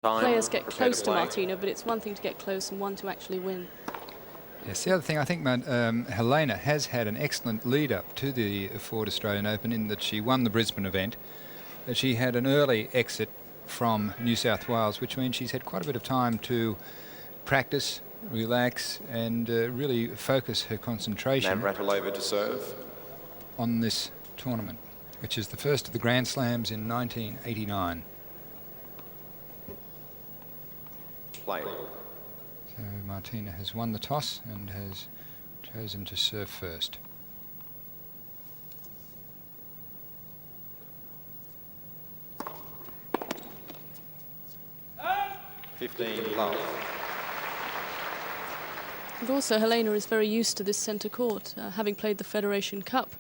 players get close to Martina, but it's one thing to get close and one to actually win. Yes, the other thing, I think Helena has had an excellent lead up to the Ford Australian Open in that she won the Brisbane event. She had an early exit from New South Wales, which means she's had quite a bit of time to practice, relax and really focus her concentration Navratilova to serve on this tournament, which is the first of the Grand Slams in 1989. Play. So Martina has won the toss and has chosen to serve first. Love. And also Helena is very used to this centre court, having played the Federation Cup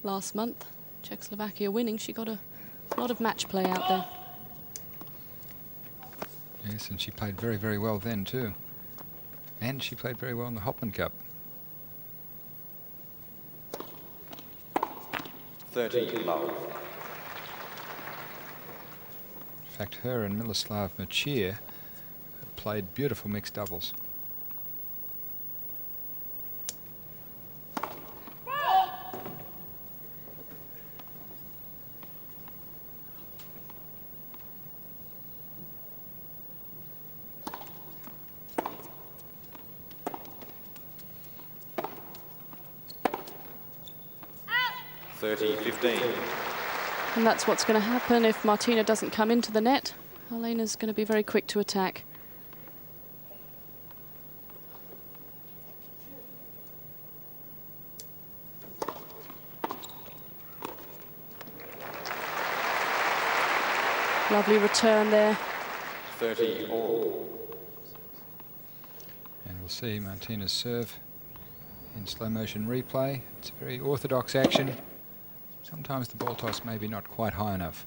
last month. Czechoslovakia winning, she got a lot of match play out there. Yes, and she played very, very well then too. And she played very well in the Hopman Cup. 30 love. In fact, her and Miloslav Machir played beautiful mixed doubles. And that's what's going to happen if Martina doesn't come into the net. Helena's going to be very quick to attack. Lovely return there. 30 all. And we'll see Martina's serve in slow motion replay. It's a very orthodox action. Sometimes the ball toss maybe not quite high enough.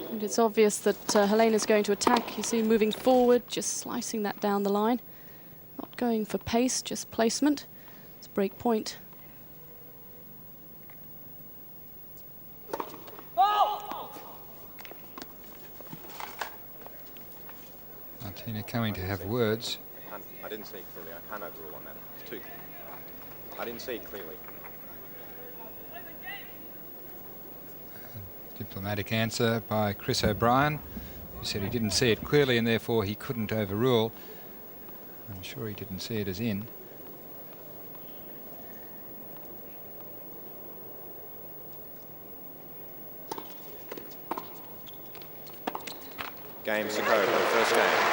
And it's obvious that Helena's going to attack. You see moving forward, just slicing that down the line. Not going for pace, just placement. It's break point. Martina coming to have words. I didn't see it clearly. I can't overrule on that. It's too. I didn't see it clearly. Diplomatic answer by Chris O'Brien, who said he didn't see it clearly and therefore he couldn't overrule. I'm sure he didn't see it as in. Game Sukova, first game.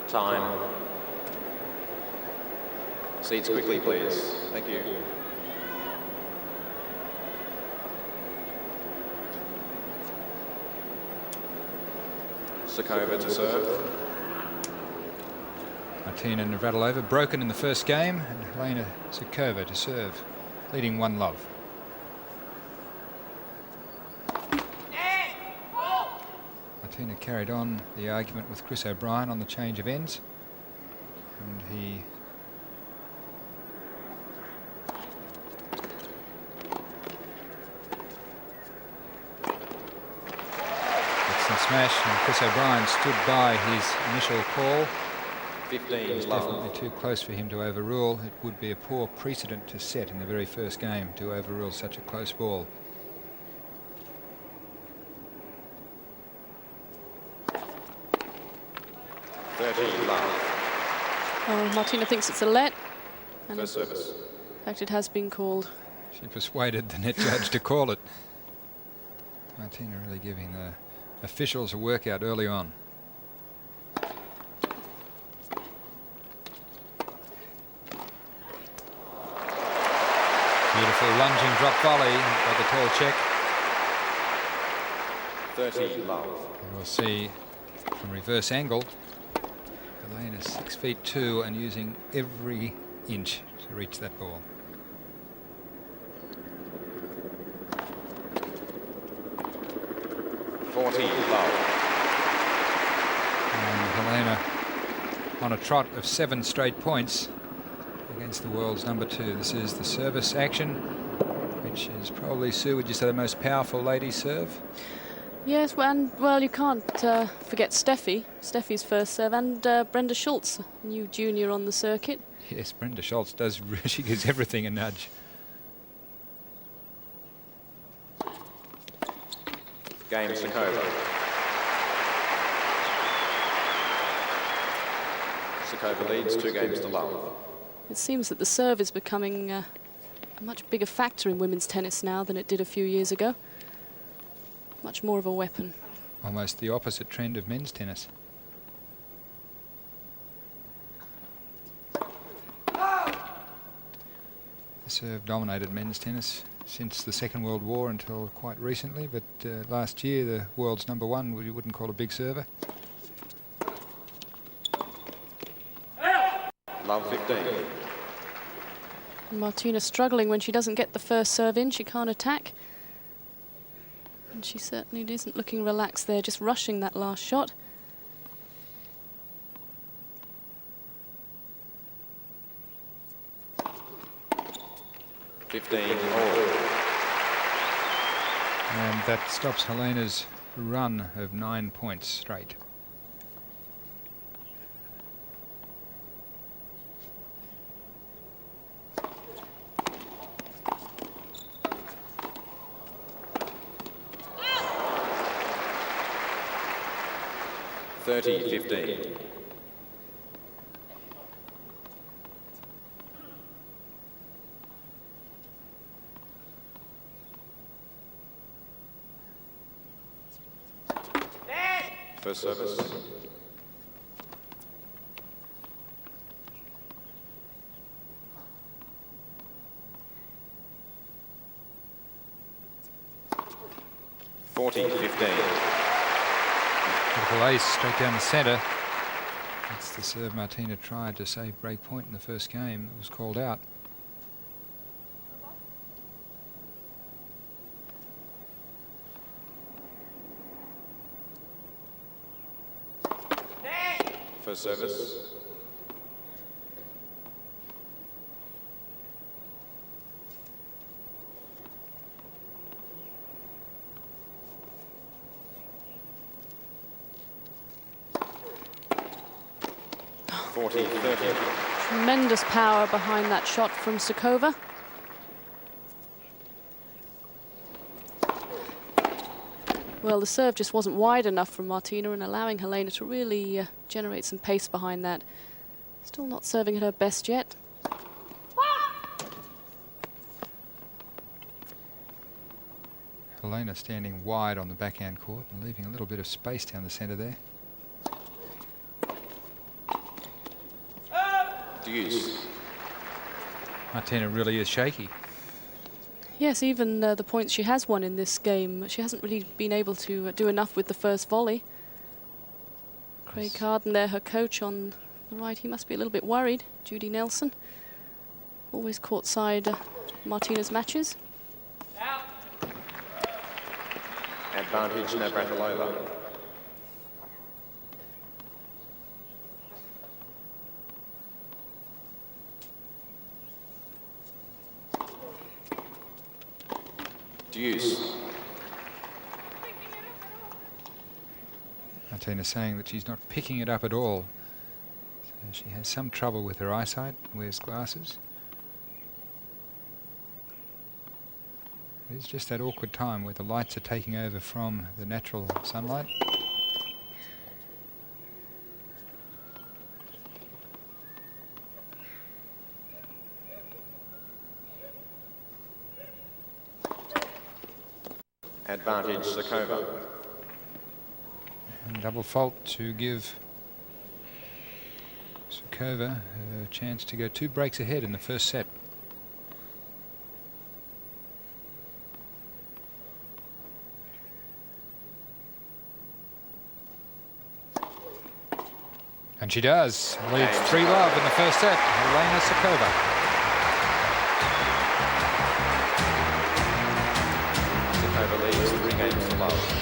Time. Seats quickly, please. Thank you. Sukova to serve. Martina Navratilova broken in the first game, and Helena Sukova to serve, leading 1-love. Martina carried on the argument with Chris O'Brien on the change of ends, and he excellent smash, and Chris O'Brien stood by his initial call 15 It's love. definitely too close for him to overrule. It would be a poor precedent to set in the very first game to overrule such a close ball. Oh, Martina thinks it's a let. And First service. in fact, it has been called. She persuaded the net judge to call it. Martina really giving the officials a workout early on. Beautiful lunging drop volley by the tall Czech. 30 love. And we'll see from reverse angle, Helena 6'2" and using every inch to reach that ball. And Helena on a trot of 7 straight points against the world's #2. This is the service action, which is probably, Sue, would you say, the most powerful ladies serve? Yes, well, you can't forget Steffi. Steffi's first serve, and Brenda Schultz, new junior on the circuit. Yes, Brenda Schultz does. She gives everything a nudge. Game Sukova. Sukova leads 2 games to love. It seems that the serve is becoming a much bigger factor in women's tennis now than it did a few years ago. Much more of a weapon. Almost the opposite trend of men's tennis. The serve dominated men's tennis since the Second World War until quite recently, but last year the world's #1 you wouldn't call a big server. Love 15. Martina struggling when she doesn't get the first serve in. She can't attack. And she certainly isn't looking relaxed there, just rushing that last shot. And that stops Helena's run of 9 points straight. $30-15. First service. $40-15. Beautiful ace straight down the centre. That's the serve Martina tried to save break point in the first game. It was called out. First service. Tremendous power behind that shot from Sukova. Well, the serve just wasn't wide enough from Martina, and allowing Helena to really generate some pace behind that. Still not serving at her best yet. Helena standing wide on the backhand court and leaving a little bit of space down the centre there. Deuce. Martina really is shaky. Yes, even the points she has won in this game, she hasn't really been able to do enough with the first volley. Craig Carden there, her coach on the right, he must be a little bit worried. Judy Nelson, always courtside Martina's matches. Advantage Navratilova. Deuce. Martina saying that she's not picking it up at all. So She has some trouble with her eyesight, wears glasses. It's just that awkward time where the lights are taking over from the natural sunlight. Advantage Sukova. And double fault to give Sukova a chance to go 2 breaks ahead in the first set. And she does. Leads 3-love in the first set. Helena Sukova. Sukova leads 3 games to love.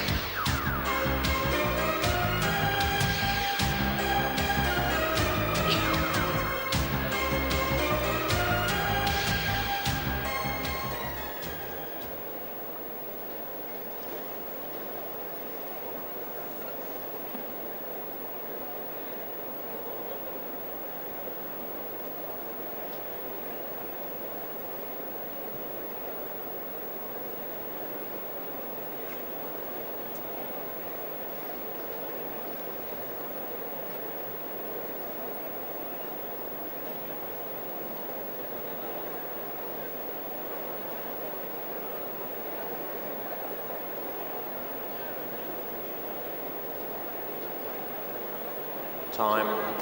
Time.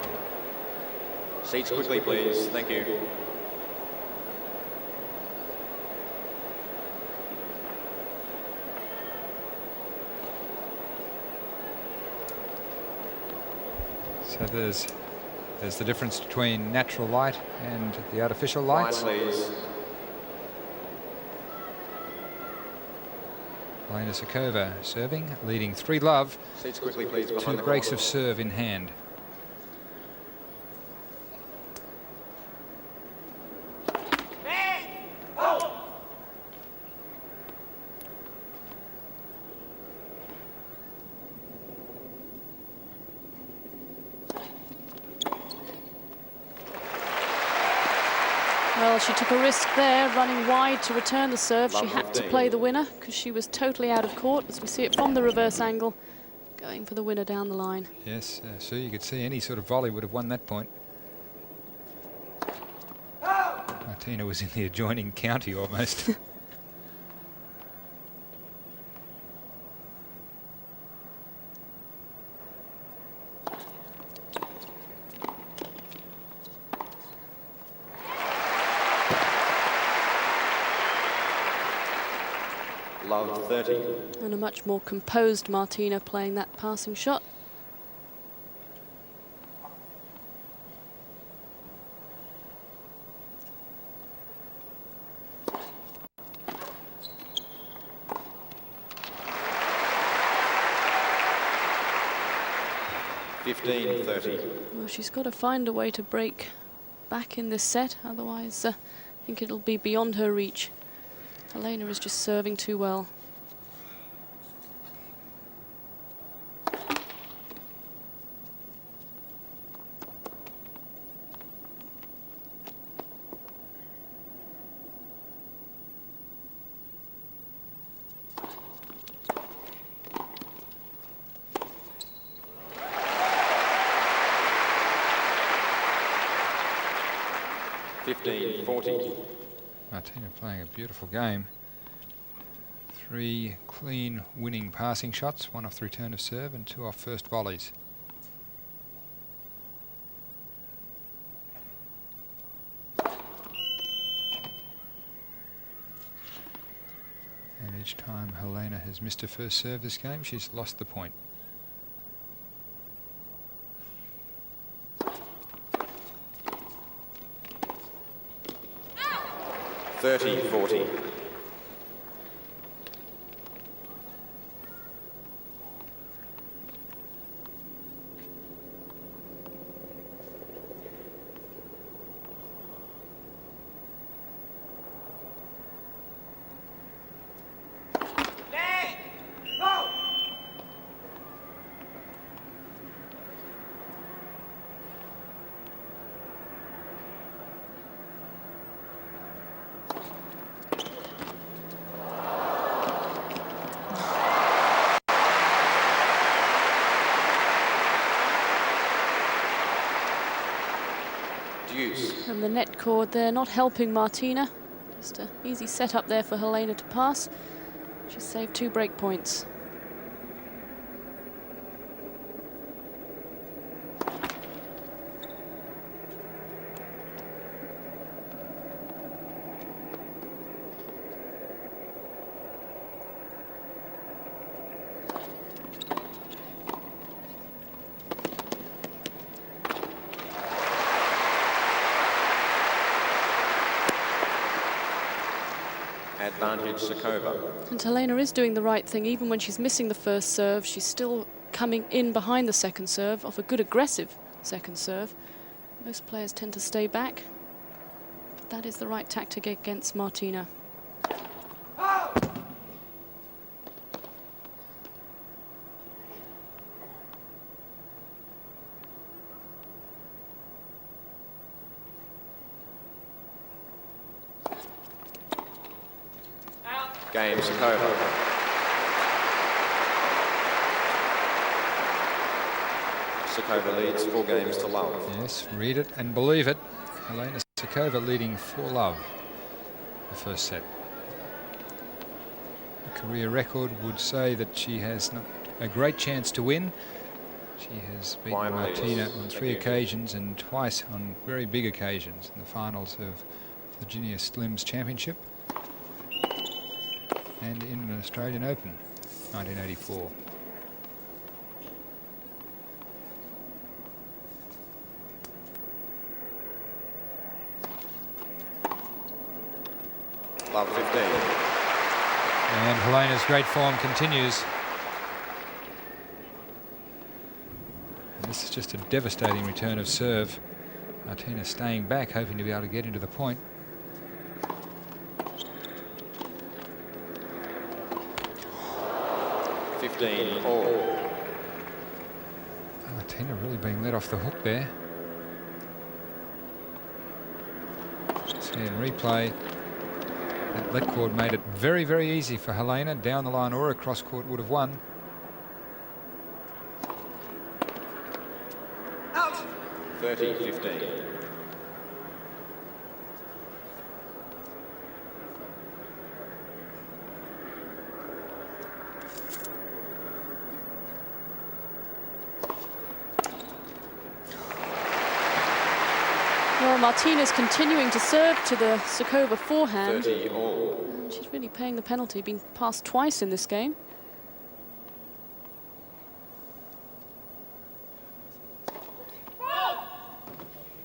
Seats quickly, please. Thank you. So there's the difference between natural light and the artificial lights. Quiet, please. Helena Sukova serving, leading 3-love. Seats quickly, please. 2 breaks of serve in hand. Well, she took a risk there, running wide to return the serve. She had to play the winner because she was totally out of court, as we see it from the reverse angle, going for the winner down the line. Yes, so you could see any sort of volley would have won that point. Martina was in the adjoining county almost. Love 30. And a much more composed Martina playing that passing shot. Well, she's got to find a way to break back in this set, otherwise I think it'll be beyond her reach. Helena is just serving too well. Martina playing a beautiful game. 3 clean winning passing shots, 1 off the return of serve and 2 off first volleys. And each time Helena has missed her first serve this game, she's lost the point. (30-40). Deuce. And the net cord there not helping Martina. Just an easy setup there for Helena to pass. She saved 2 break points. Advantage Sukova. And Helena is doing the right thing. Even when she's missing the first serve, she's still coming in behind the second serve off a good aggressive second serve. Most players tend to stay back, but that is the right tactic against Martina. Game Sukova. Sukova leads 4 games to love. Yes, read it and believe it. Helena Sukova leading 4-love the first set. The career record would say that she has not a great chance to win. She has beaten Martina on 3 occasions and twice on very big occasions in the finals of the Junior Slims Championship and in an Australian Open, 1984. Love 15. And Helena's great form continues. And this is just a devastating return of serve. Martina staying back, hoping to be able to get into the point. Martina really being let off the hook there. See in replay, that let cord made it very, very easy for Helena. Down the line or across court would have won. Out. 30-15. Well, Martina's continuing to serve to the Sukova forehand. 30 all. And she's really paying the penalty, being passed twice in this game.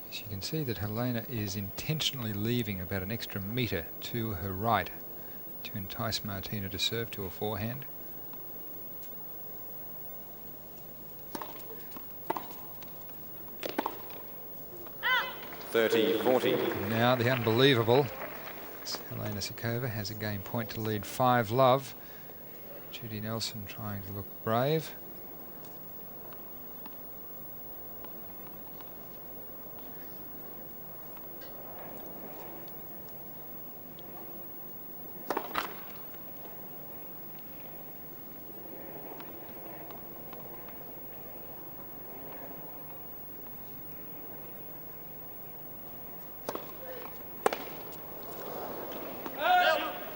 As you can see that Helena is intentionally leaving about an extra metre to her right to entice Martina to serve to a forehand. Now the unbelievable. Helena Sukova has a game point to lead 5-love. Judy Nelson trying to look brave.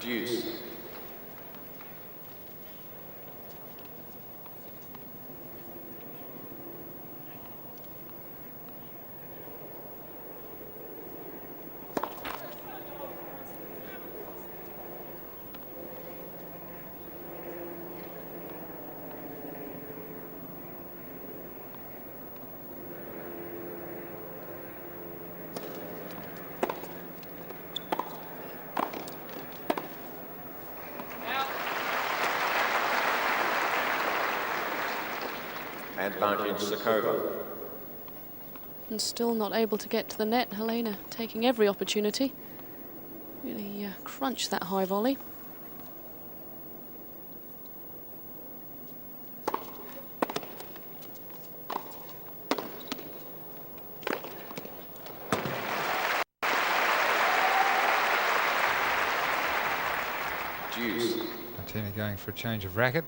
Deuce. Advantage Sukova. And still not able to get to the net. Helena taking every opportunity. Really crunch that high volley. Deuce. Martina going for a change of racket.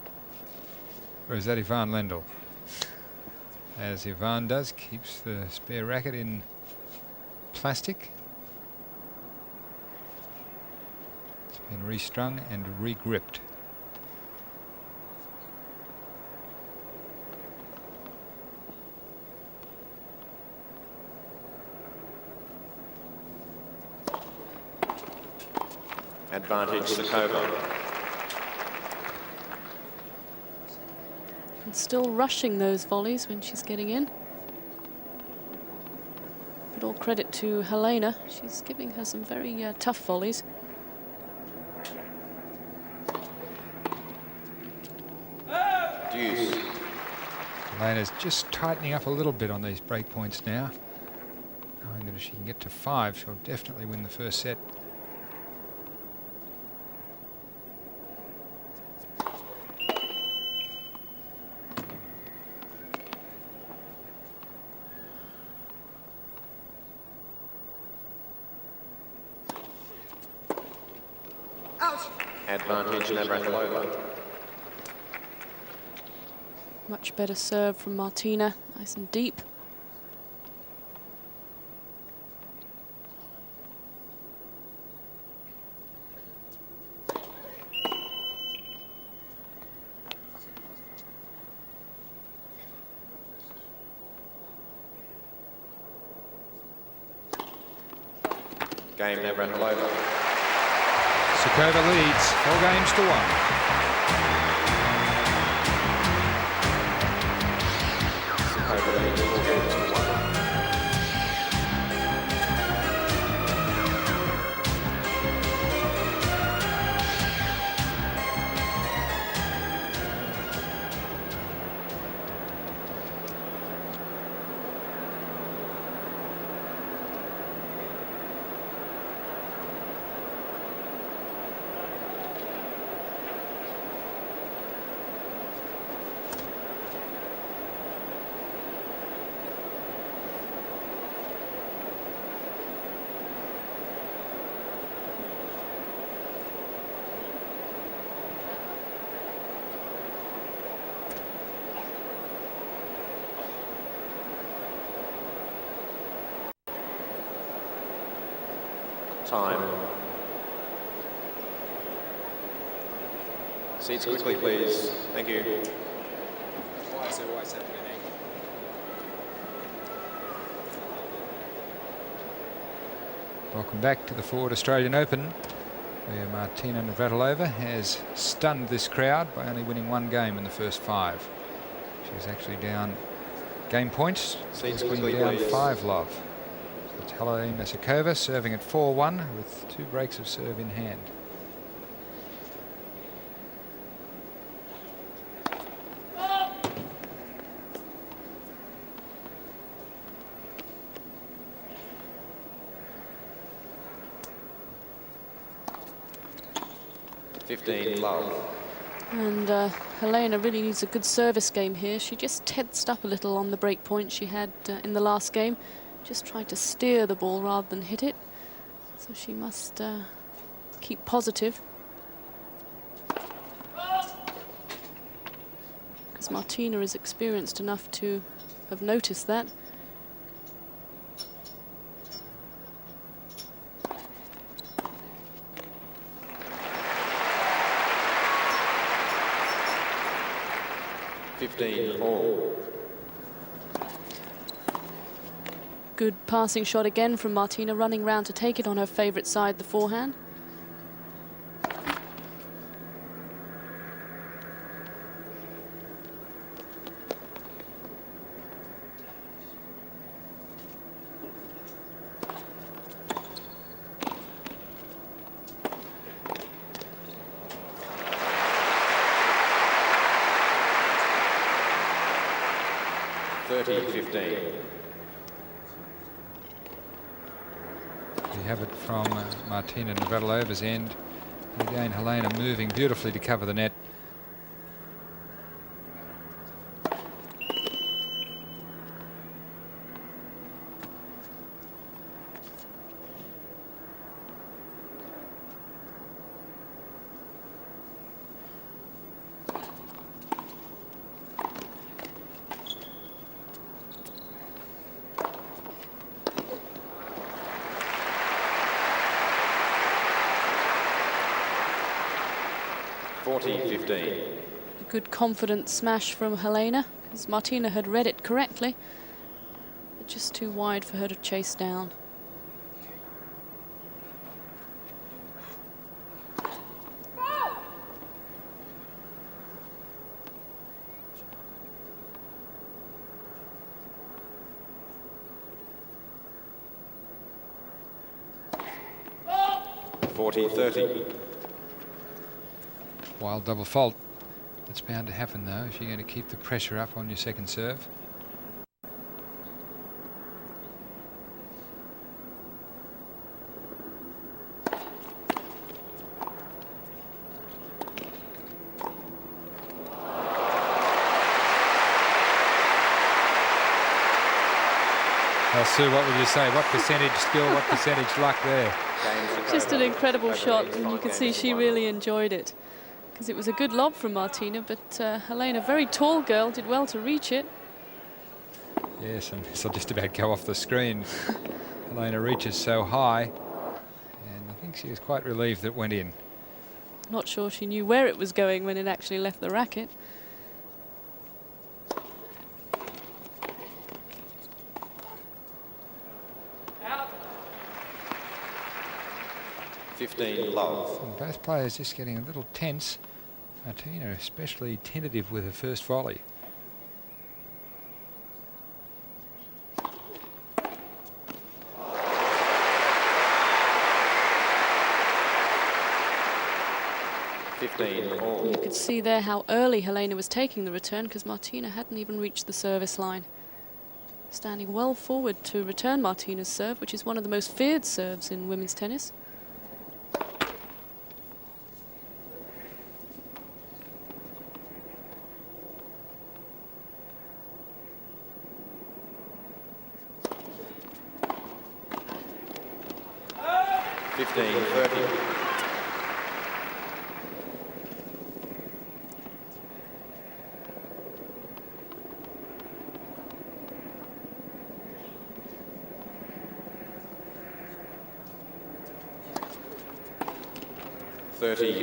Or is that Ivan Lendl? As Ivan does, keeps the spare racket in plastic. It's been restrung and re-gripped. Advantage Sukova. And still rushing those volleys when she's getting in. But all credit to Helena. She's giving her some very tough volleys. Deuce. Helena's just tightening up a little bit on these break points now. Knowing that if she can get to 5, she'll definitely win the first set. Advantage Navratilova. Much better serve from Martina, nice and deep. Game Navratilova. Sukova leads 4 games to 1. Sukova leads 4 games to 1. Time. Seats quickly, please. Thank you. Why is it always happening? Welcome back to the Ford Australian Open, where Martina Navratilova has stunned this crowd by only winning 1 game in the first 5. She was actually down game points, Seats being quickly, down please. 5 love. So it's Helena Sukova serving at 4-1 with 2 breaks of serve in hand. Love. And Helena really needs a good service game here. She just tensed up a little on the break point she had in the last game. Just tried to steer the ball rather than hit it. So she must keep positive. Because Martina is experienced enough to have noticed that. All. Good passing shot again from Martina, running round to take it on her favourite side, the forehand. We have it from Martina Navratilova's end. And again, Helena moving beautifully to cover the net. 40-15. A good confident smash from Helena, because Martina had read it correctly, but just too wide for her to chase down. Wild double fault. That's bound to happen though if you're going to keep the pressure up on your second serve. Well, Sue, what would you say? What percentage skill, what percentage luck there? Just an incredible shot, and you can see she really enjoyed it, because it was a good lob from Martina, but Helena, very tall girl, did well to reach it. Yes, and this will just about go off the screen. Helena reaches so high, and I think she was quite relieved that it went in. Not sure she knew where it was going when it actually left the racket. 15 love. And both players just getting a little tense. Martina especially tentative with her first volley. You could see there how early Helena was taking the return, because Martina hadn't even reached the service line. Standing well forward to return Martina's serve, which is one of the most feared serves in women's tennis.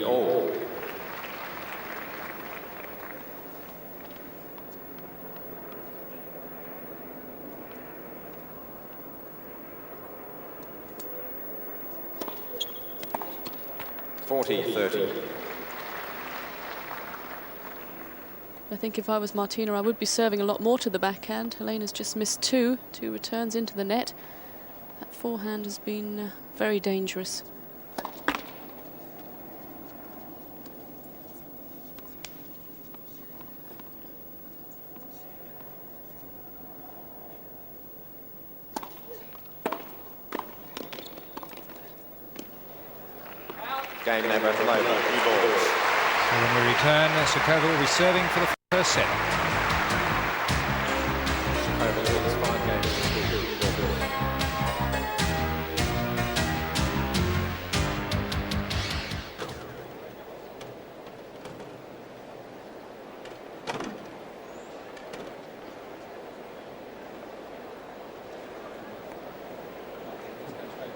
All. I think if I was Martina, I would be serving a lot more to the backhand. Helena's just missed two returns into the net. That forehand has been very dangerous. Game Navratilova, new balls. So when we return, Sukova will be serving for the first set. Sukova wins 5 games.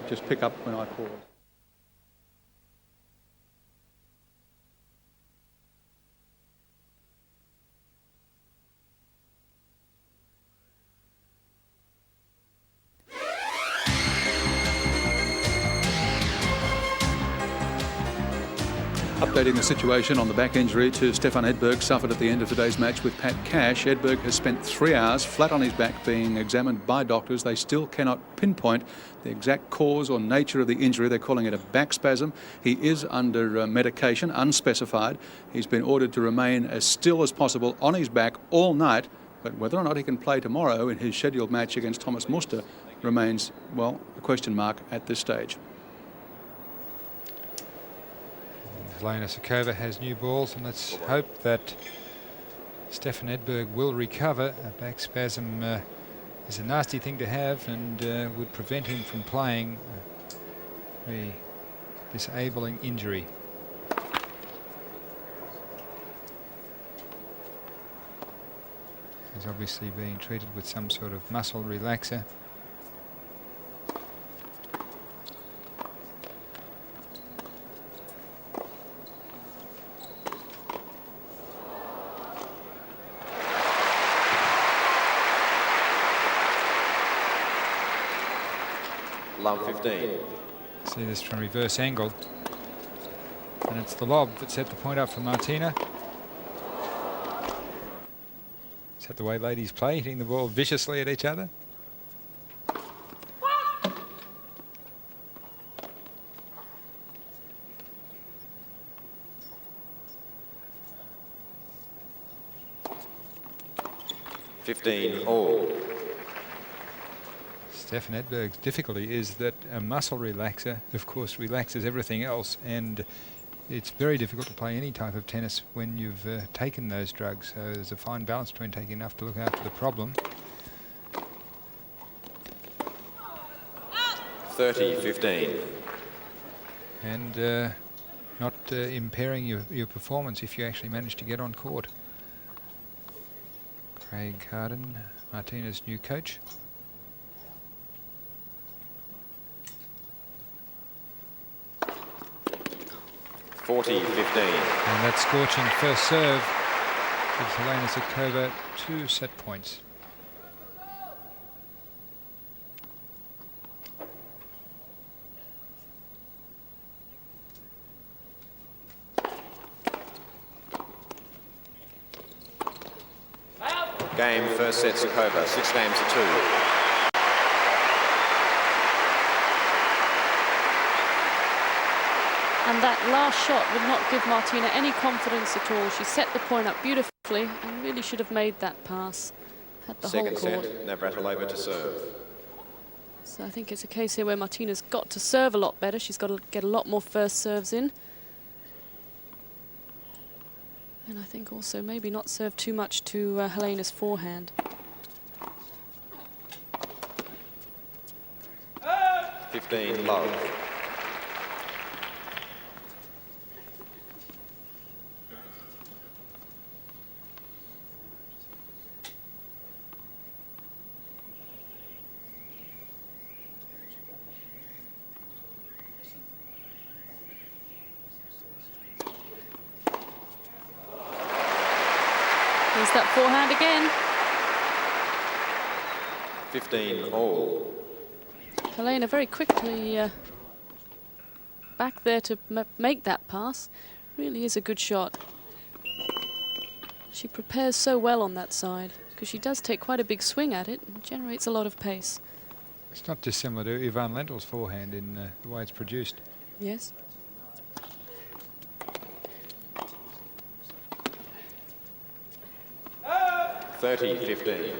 Just pick up when I pause. Updating the situation on the back injury to Stefan Edberg suffered at the end of today's match with Pat Cash. Edberg has spent 3 hours flat on his back being examined by doctors. They still cannot pinpoint the exact cause or nature of the injury. They're calling it a back spasm. He is under medication, unspecified. He's been ordered to remain as still as possible on his back all night, but whether or not he can play tomorrow in his scheduled match against Thomas Muster remains, well, a question mark at this stage. Helena Sukova has new balls, and let's hope that Stefan Edberg will recover. A back spasm is a nasty thing to have, and would prevent him from playing. A disabling injury. He's obviously being treated with some sort of muscle relaxer. Love 15. See this from reverse angle. And it's the lob that set the point up for Martina. Is that the way ladies play, hitting the ball viciously at each other? All. Stefan Edberg's difficulty is that a muscle relaxer, of course, relaxes everything else, and it's very difficult to play any type of tennis when you've taken those drugs. So there's a fine balance between taking enough to look after the problem. 30-15. And not impairing your performance if you actually manage to get on court. Craig Harden, Martina's new coach. $40-15. And that scorching first serve gives Helena Sukova 2 set points. Game, first set, Sukova, 6 games to 2. And that last shot would not give Martina any confidence at all. She set the point up beautifully and really should have made that pass. Had the Second whole court. set, Navratilova to serve. So I think it's a case here where Martina's got to serve a lot better. She's got to get a lot more first serves in. And I think also maybe not serve too much to Helena's forehand. 15 love. There's that forehand again. 15 all. Helena very quickly back there to make that pass. Really is a good shot. She prepares so well on that side because she does take quite a big swing at it and generates a lot of pace. It's not dissimilar to Ivan Lendl's forehand in the way it's produced. Yes. $30-15.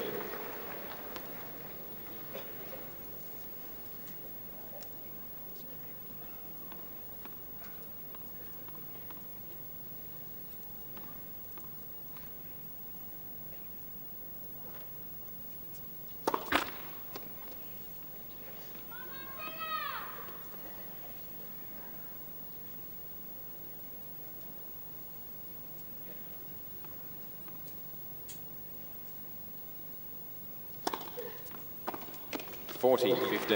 $40-15.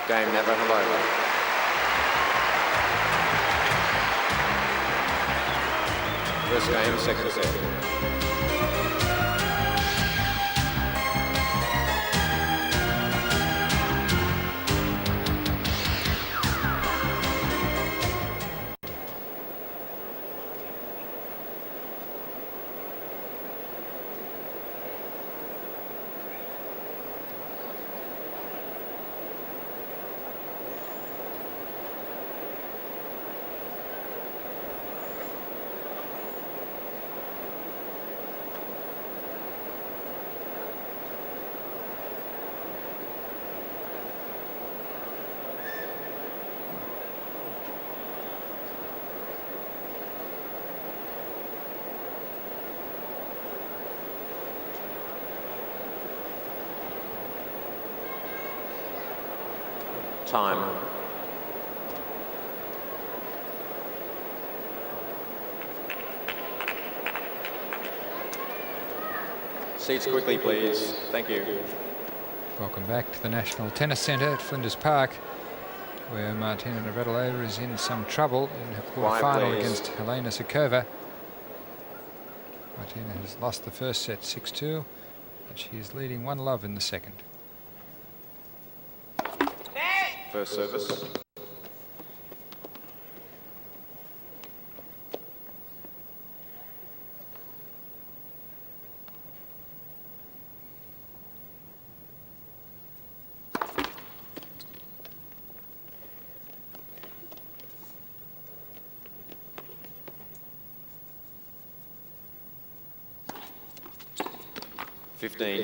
Game, Navratilova. First game, second set. Time. Seats quickly, please. Thank you. Welcome back to the National Tennis Centre at Flinders Park, where Martina Navratilova is in some trouble in her quarter-final against Helena Sukova. Martina has lost the first set 6-2, and she is leading 1-love in the second. First service.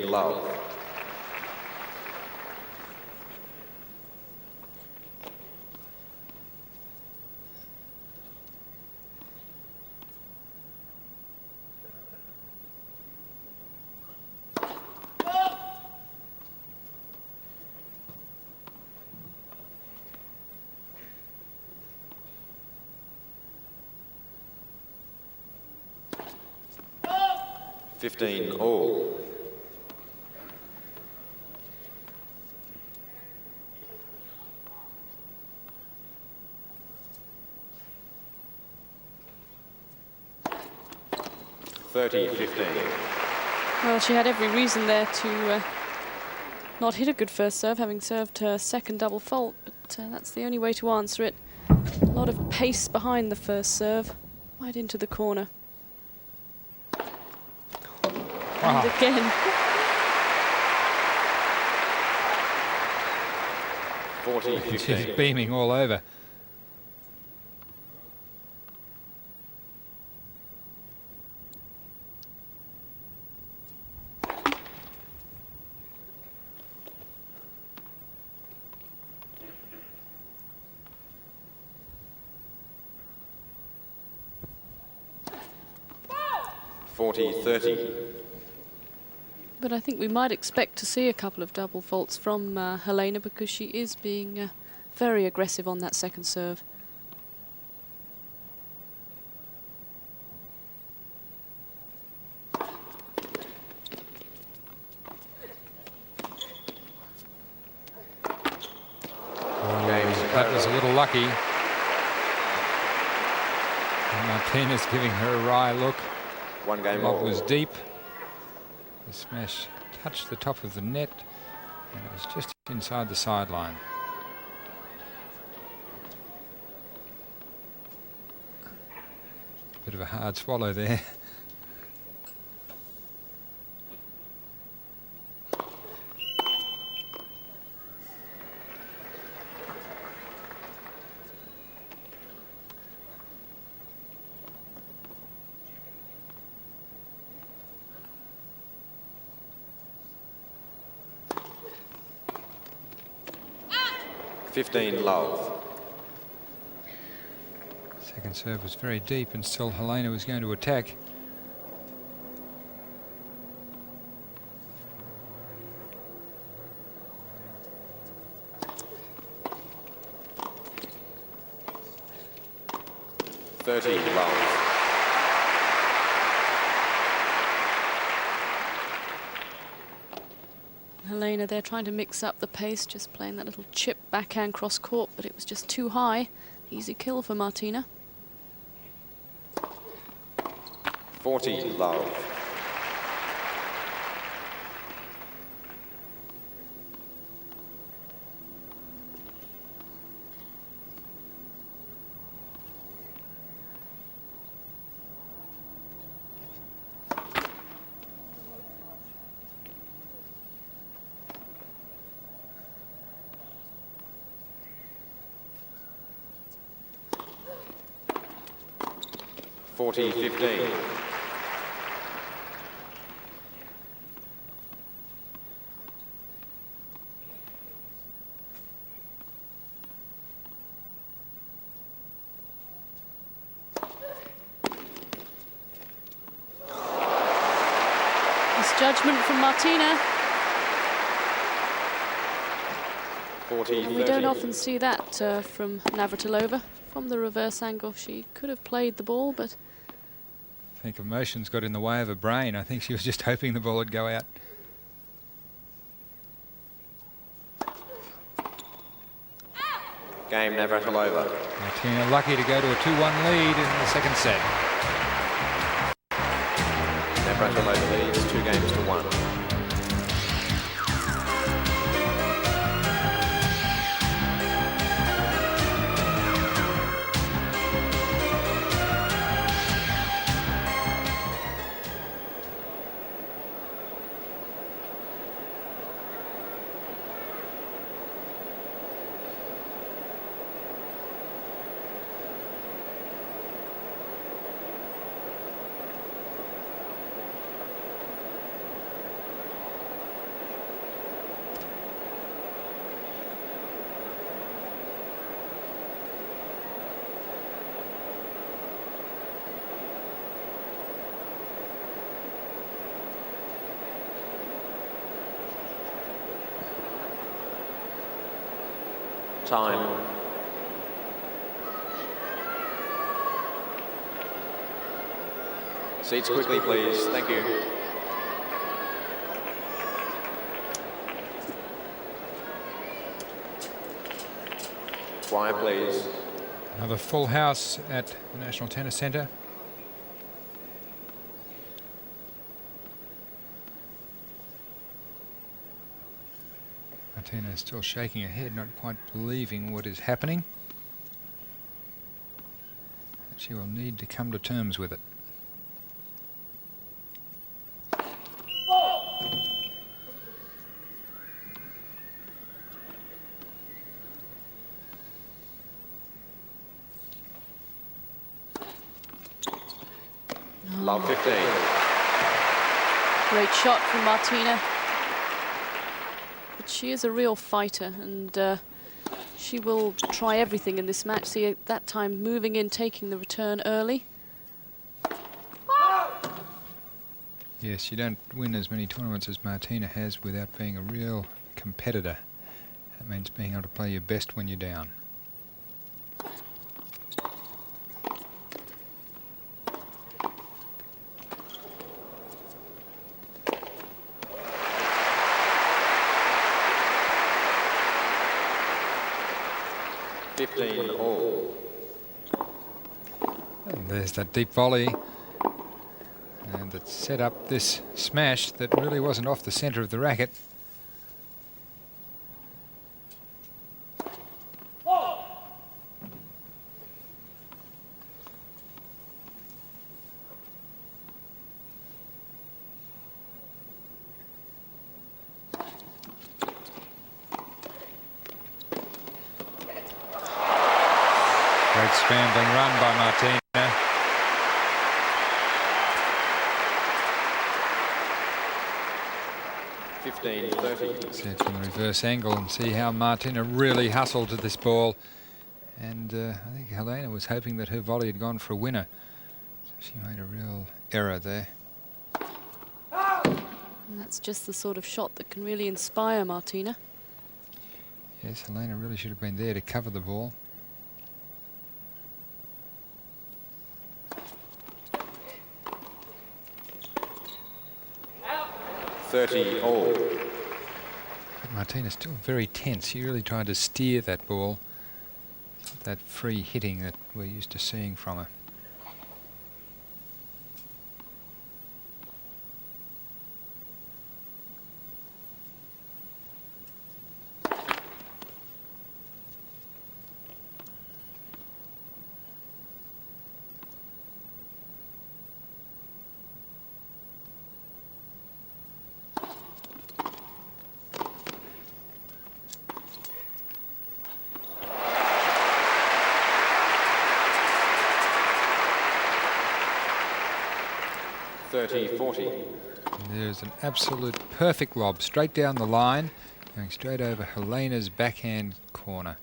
Love. All. Well, she had every reason there to not hit a good first serve, having served her second double fault, but that's the only way to answer it. A lot of pace behind the first serve, right into the corner. Wow. And again. 40-15. She's beaming all over. But I think we might expect to see a couple of double faults from Helena, because she is being very aggressive on that second serve. That was a little lucky. And Martina's giving her a wry look. One game Lob all. was deep. The smash touched the top of the net, and it was just inside the sideline. Bit of a hard swallow there. Love. Second serve was very deep, and still Helena was going to attack. Love. Helena there trying to mix up the pace, just playing that little chip backhand cross court, but it was just too high. Easy kill for Martina. 40 love. (40-15). Misjudgment from Martina. 40-30. And we don't often see that from Navratilova. From the reverse angle, she could have played the ball, but think emotions got in the way of her brain. I think she was just hoping the ball would go out. Game Navratilova. Martina lucky to go to a 2-1 lead in the second set. Navratilova leads 2-1. Time. Seats quickly, please. Thank you. Quiet, please. Another full house at the National Tennis Centre. Martina is still shaking her head, not quite believing what is happening. She will need to come to terms with it. Love 15. Great shot from Martina. But she is a real fighter, and she will try everything in this match. See, at that time, moving in, taking the return early. Yes, you don't win as many tournaments as Martina has without being a real competitor. That means being able to play your best when you're down. All. And there's that deep volley. And that set up this smash that really wasn't off the centre of the racket. Great scrambling run by Martina. See it from the reverse angle and see how Martina really hustled to this ball. And I think Helena was hoping that her volley had gone for a winner. So she made a real error there. And that's just the sort of shot that can really inspire Martina. Yes, Helena really should have been there to cover the ball. All. But Martina's still very tense. She really tried to steer that ball. That free hitting that we're used to seeing from her. And there's an absolute perfect lob straight down the line, going straight over Helena's backhand corner.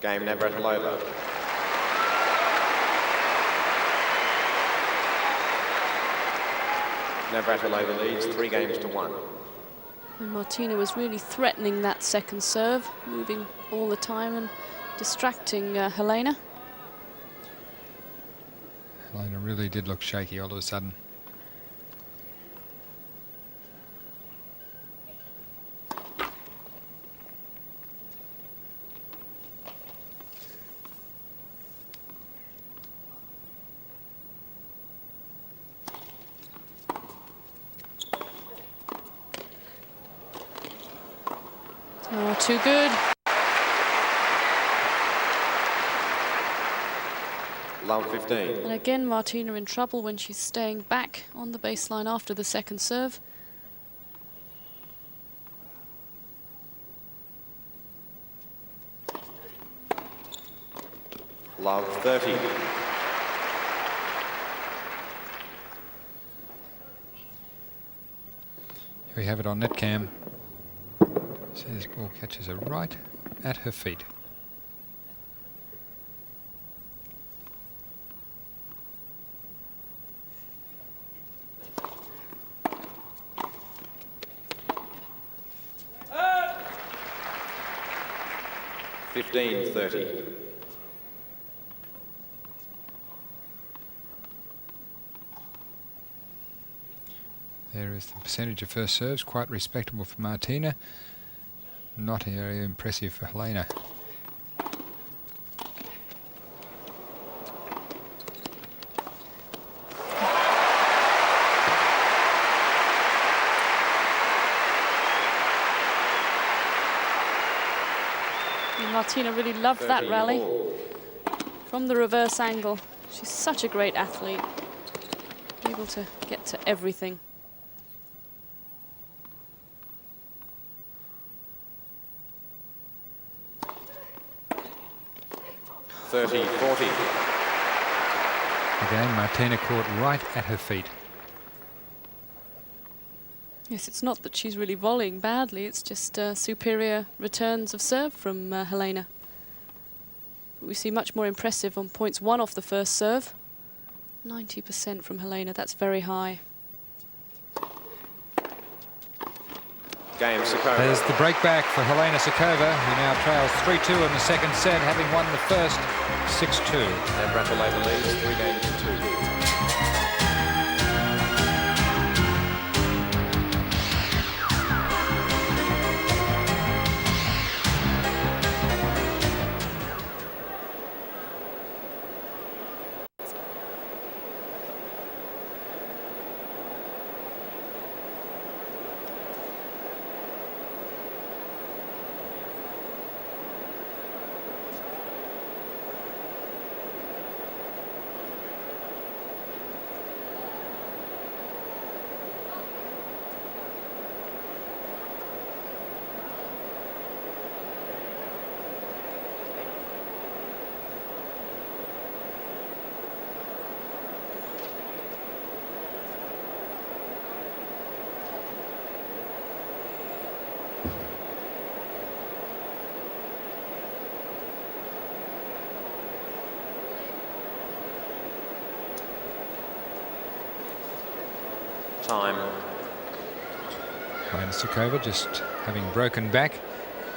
Game Navratilova. Navratilova leads 3-1. And Martina was really threatening that second serve, moving all the time and distracting Helena. Helena really did look shaky all of a sudden. Oh, too good. Love 15. And again, Martina in trouble when she's staying back on the baseline after the second serve. Love 30. Here we have it on net cam. See, this ball catches her right at her feet. Ah! 15-30. There is the percentage of first serves, quite respectable for Martina. Not very impressive for Helena. And Martina really loved that rally from the reverse angle. She's such a great athlete, able to get to everything. 30-40. Again, Martina caught right at her feet. Yes, it's not that she's really volleying badly, it's just superior returns of serve from Helena. We see much more impressive on points 1 off the first serve. 90% from Helena, that's very high. Game Sukova. There's the break back for Helena Sukova, who now trails 3-2 in the second set, having won the first 6-2. Navratilova leads 3-2. Time. Helena Sukova just having broken back.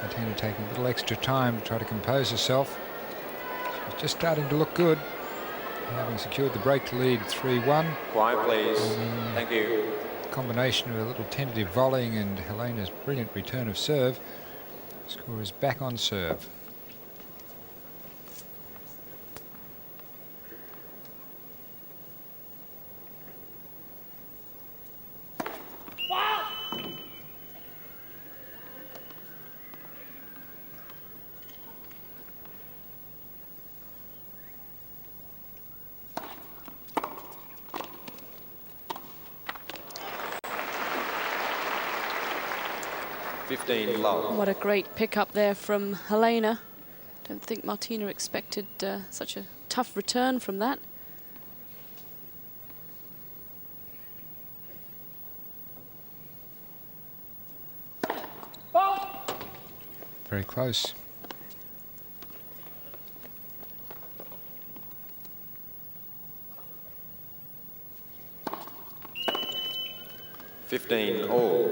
Martina taking a little extra time to try to compose herself. She's just starting to look good, having secured the break to lead 3-1. Quiet, please. Thank you. Combination of a little tentative volleying and Helena's brilliant return of serve. Score is back on serve. Low. What a great pickup there from Helena. Don't think Martina expected such a tough return from that. Very close. 15 all.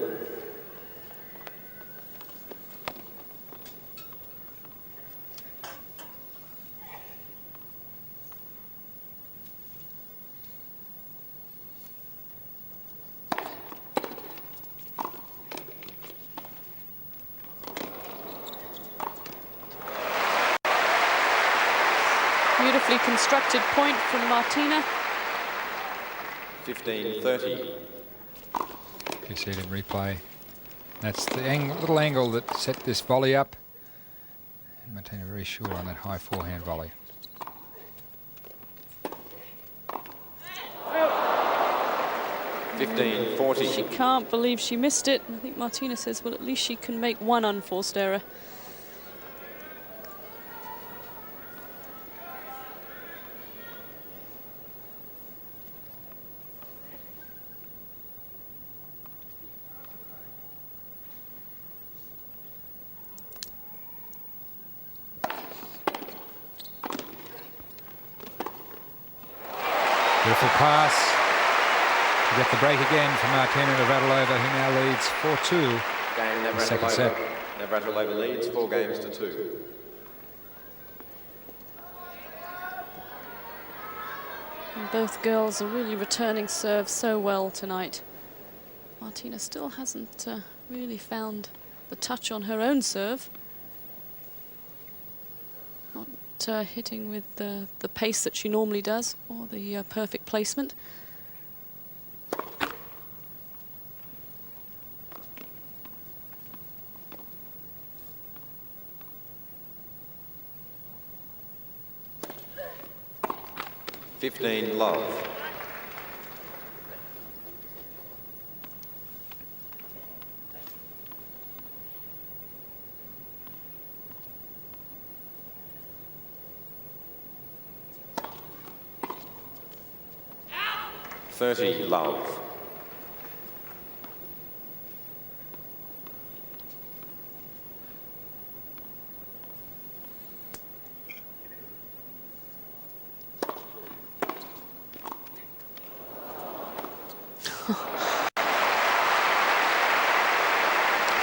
Beautifully constructed point from Martina. 15-30. You see it in replay. That's the little angle that set this volley up. And Martina very sure on that high forehand volley. She 15-40. can't believe she missed it. I think Martina says, well, at least she can make one unforced error. Beautiful pass to get the break again for Martina Navratilova, who now leads 4-2. Game Second set. Navratilova leads 4 games to 2. And both girls are really returning serve so well tonight. Martina still hasn't really found the touch on her own serve. Not hitting with the pace that she normally does, or the perfect placement. Love. Love.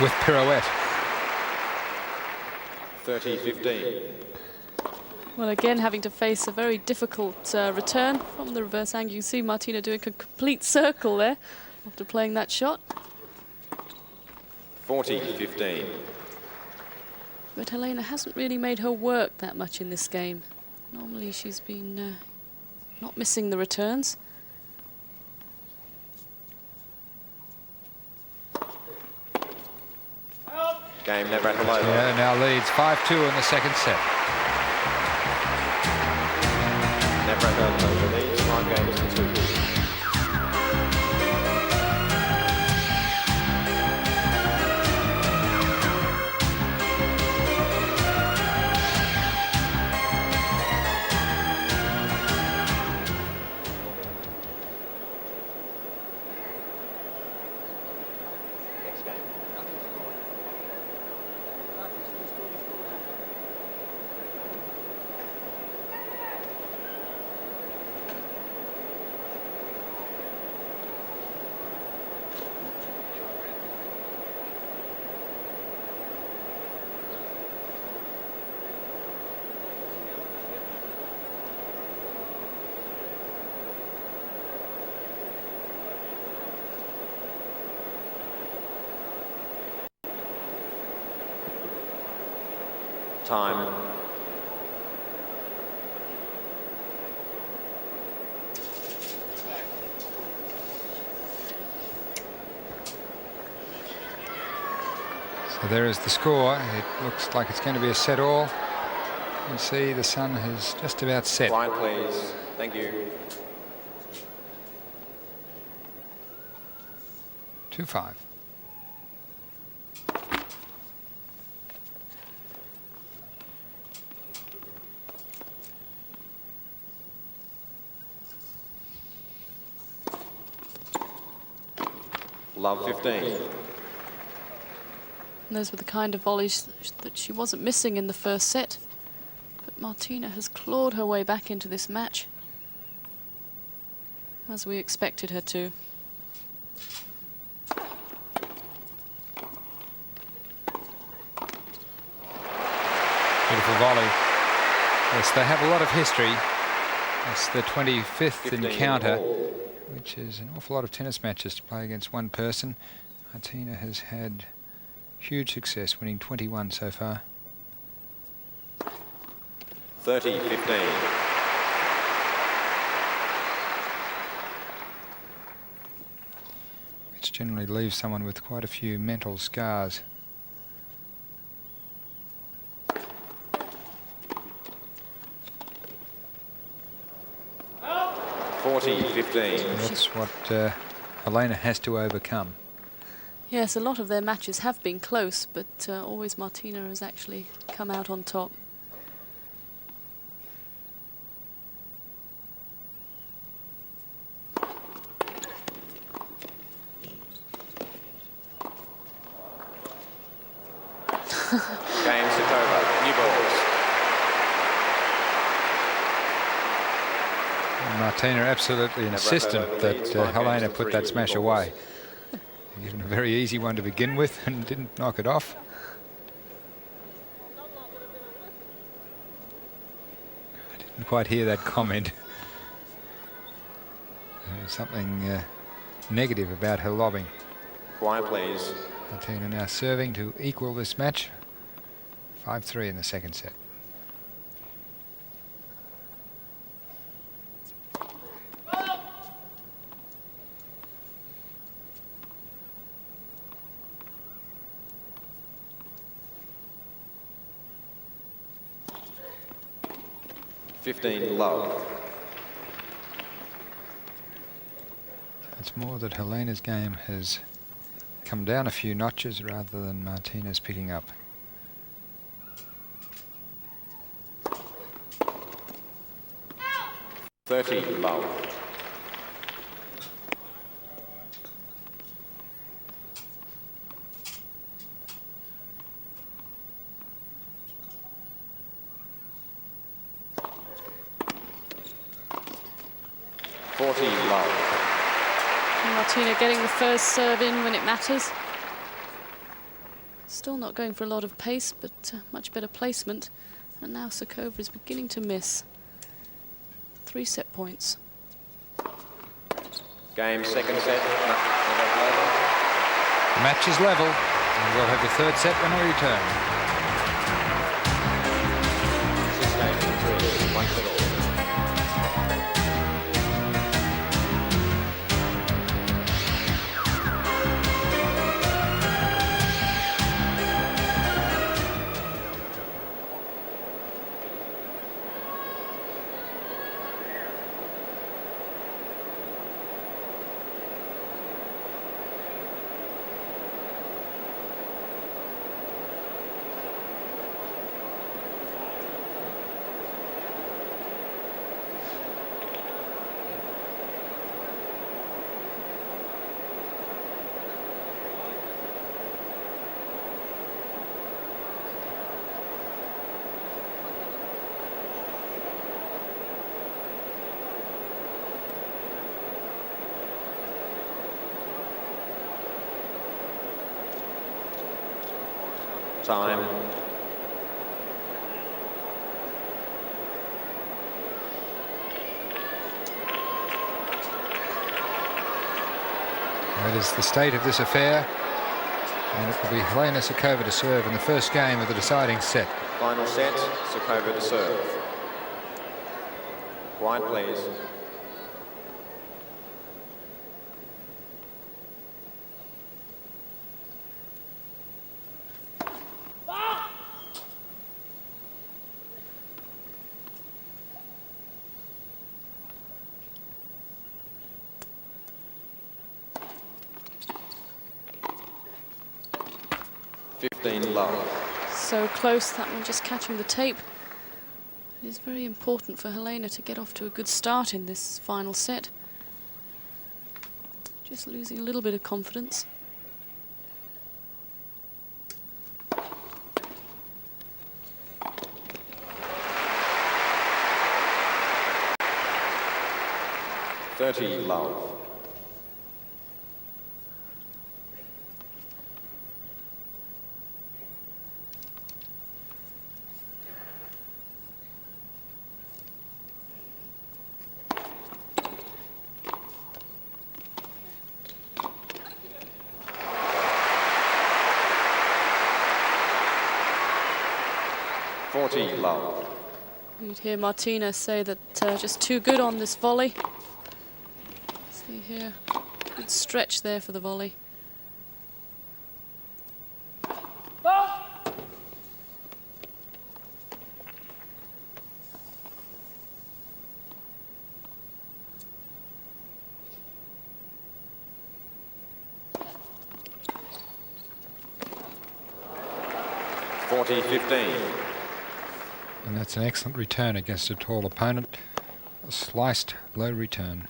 With pirouette. 30-15. Well, again, having to face a very difficult return from the reverse angle. You see Martina doing a complete circle there after playing that shot. 40-15. But Helena hasn't really made her work that much in this game. Normally she's been not missing the returns. Game Navratilova. Yeah, now leads 5-2 in the second set. Navratilova leads 5 games to 2. Time. So there is the score. It looks like it's going to be a set all. You can see the sun has just about set. Quiet, please. Thank you. 2-5. Love 15. And those were the kind of volleys that she wasn't missing in the first set. But Martina has clawed her way back into this match, as we expected her to. beautiful volley. Yes, they have a lot of history. It's the 25th encounter, which is an awful lot of tennis matches to play against one person. Martina has had huge success, winning 21 so far. 30-15. Which generally leaves someone with quite a few mental scars. 40-15. That's what Helena has to overcome. Yes, a lot of their matches have been close, but always Martina has actually come out on top. Game Sukova, new balls. Martina absolutely insistent that Helena put that smash away. Given a very easy one to begin with and didn't knock it off. I didn't quite hear that comment. Something negative about her lobbing. Quiet, please. Martina now serving to equal this match. 5-3 in the second set. Love. It's more that Helena's game has come down a few notches rather than Martina's picking up. Love. Martina getting the first serve in when it matters. Still not going for a lot of pace, but much better placement. And now Sukova is beginning to miss. 3 set points. Game, second set. The match is level, and we'll have the third set when we return. 6-3, 1 set all. Time. That is the state of this affair, and it will be Helena Sukova to serve in the first game of the deciding set. Final set, Sukova to serve. Quiet, please. Love. So close, that one just catching the tape. It is very important for Helena to get off to a good start in this final set. Just losing a little bit of confidence. Love. 40 love. You'd hear Martina say that just too good on this volley. See here, good stretch there for the volley. And that's an excellent return against a tall opponent. A sliced low return.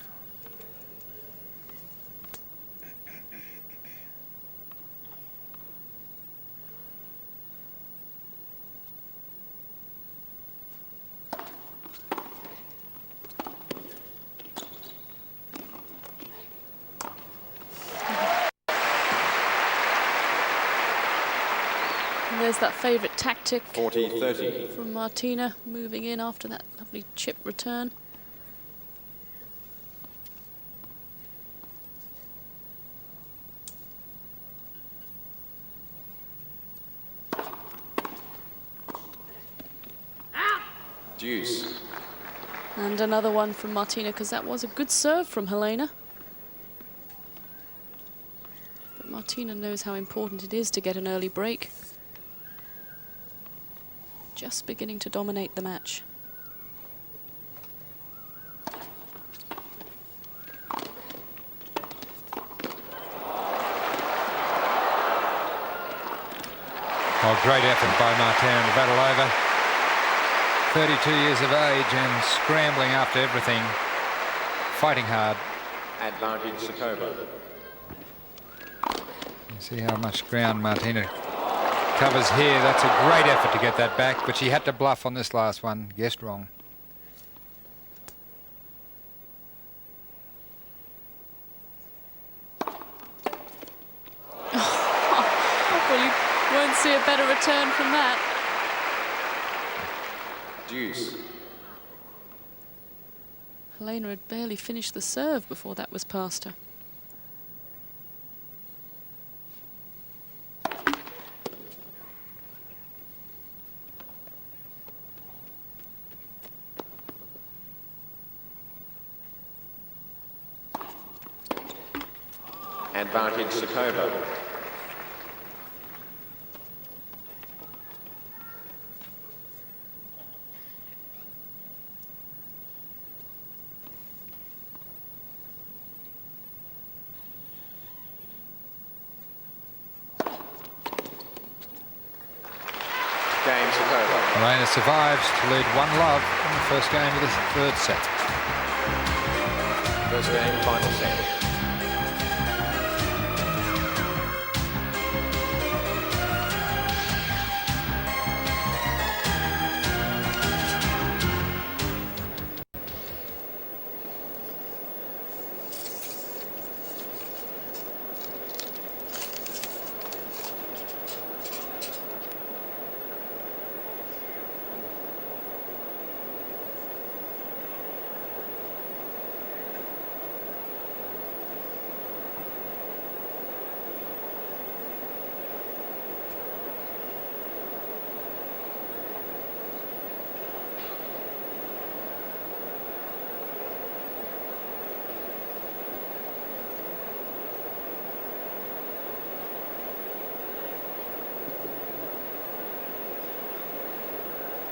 And there's that favourite tactic 40-30. from Martina, moving in after that lovely chip return. Deuce. And another one from Martina, because that was a good serve from Helena. But Martina knows how important it is to get an early break. Just beginning to dominate the match. Oh, great effort by Martina Navratilova. 32 years of age and scrambling after everything. Fighting hard. Advantage Sukova. You see how much ground Martina covers here. That's a great effort to get that back, but she had to bluff on this last one. Guessed wrong. Well, you won't see a better return from that. Deuce. Helena had barely finished the serve before that was past her. Advantage Sukova. Game Sukova. Helena survives to lead 1-love in the first game of the third set. First game, final set.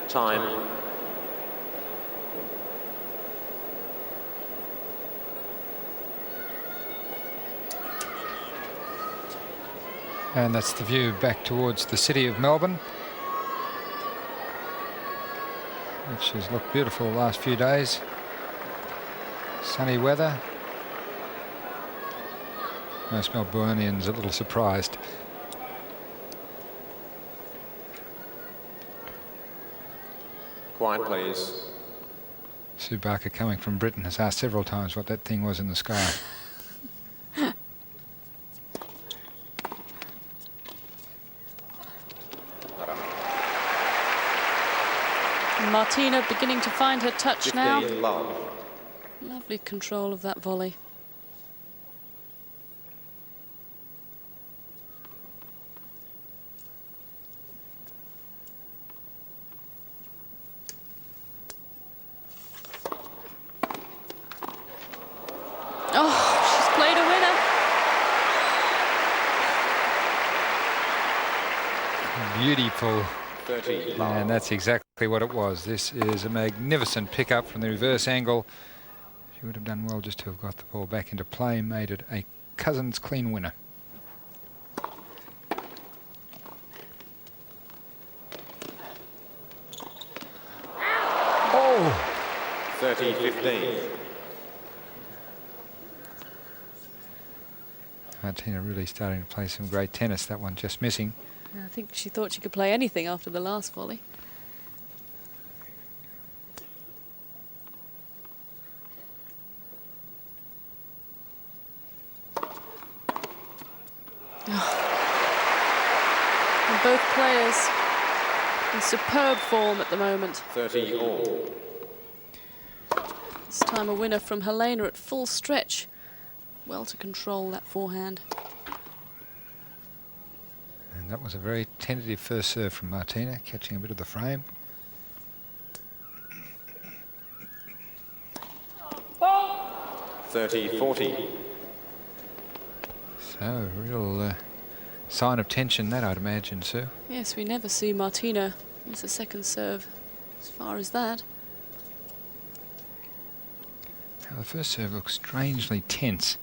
Time. And that's the view back towards the city of Melbourne, which has looked beautiful the last few days. Sunny weather. Most Melbournians a little surprised. Quiet, please. Sue Barker, coming from Britain, has asked several times what that thing was in the sky. Martina beginning to find her touch now. 15 love. Lovely control of that volley. Beautiful. 30. And that's exactly what it was. This is a magnificent pickup from the reverse angle. She would have done well just to have got the ball back into play, made it a Cousins clean winner. Oh! 30-15. Martina really starting to play some great tennis. That one just missing. I think she thought she could play anything after the last volley. And both players in superb form at the moment. 30 all. This time a winner from Helena at full stretch. Well to control that forehand. And that was a very tentative first serve from Martina, catching a bit of the frame. Oh. 30-40. So, a real sign of tension that, I'd imagine, Sue. Yes, we never see Martina miss a second serve as far as that. Now, the first serve looks strangely tense.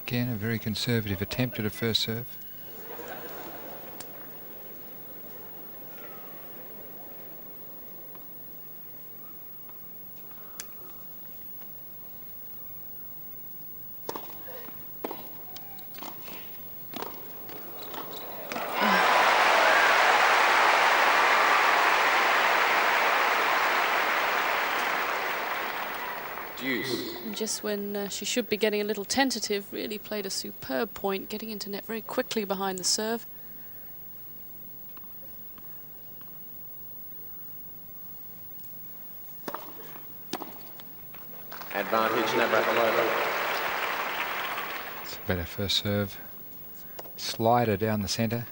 Again, a very conservative attempt at a first serve. And just when she should be getting a little tentative, really played a superb point, getting into net very quickly behind the serve. Advantage Navratilova. It's a better first serve. Slider down the centre.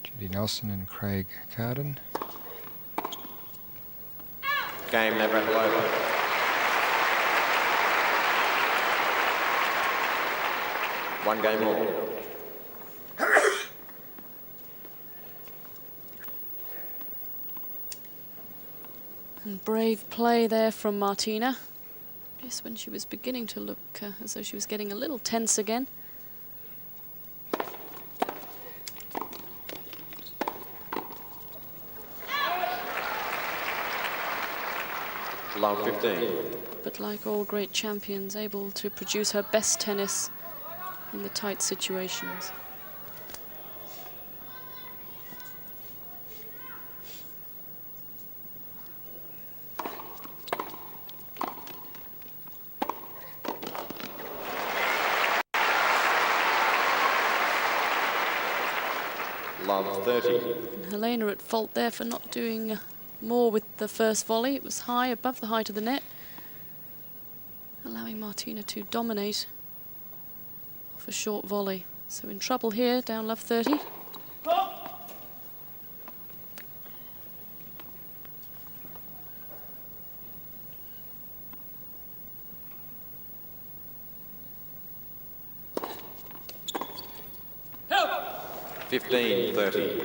Judy Nelson and Craig Carden. Game Navratilova. One game more. And brave play there from Martina. Just when she was beginning to look as though she was getting a little tense again. Love 15. But like all great champions, able to produce her best tennis in the tight situations. Love 30. And Helena at fault there for not doing more with the first volley. It was high, above the height of the net, allowing Martina to dominate off a short volley. So in trouble here, down love 30. Help! 15-30.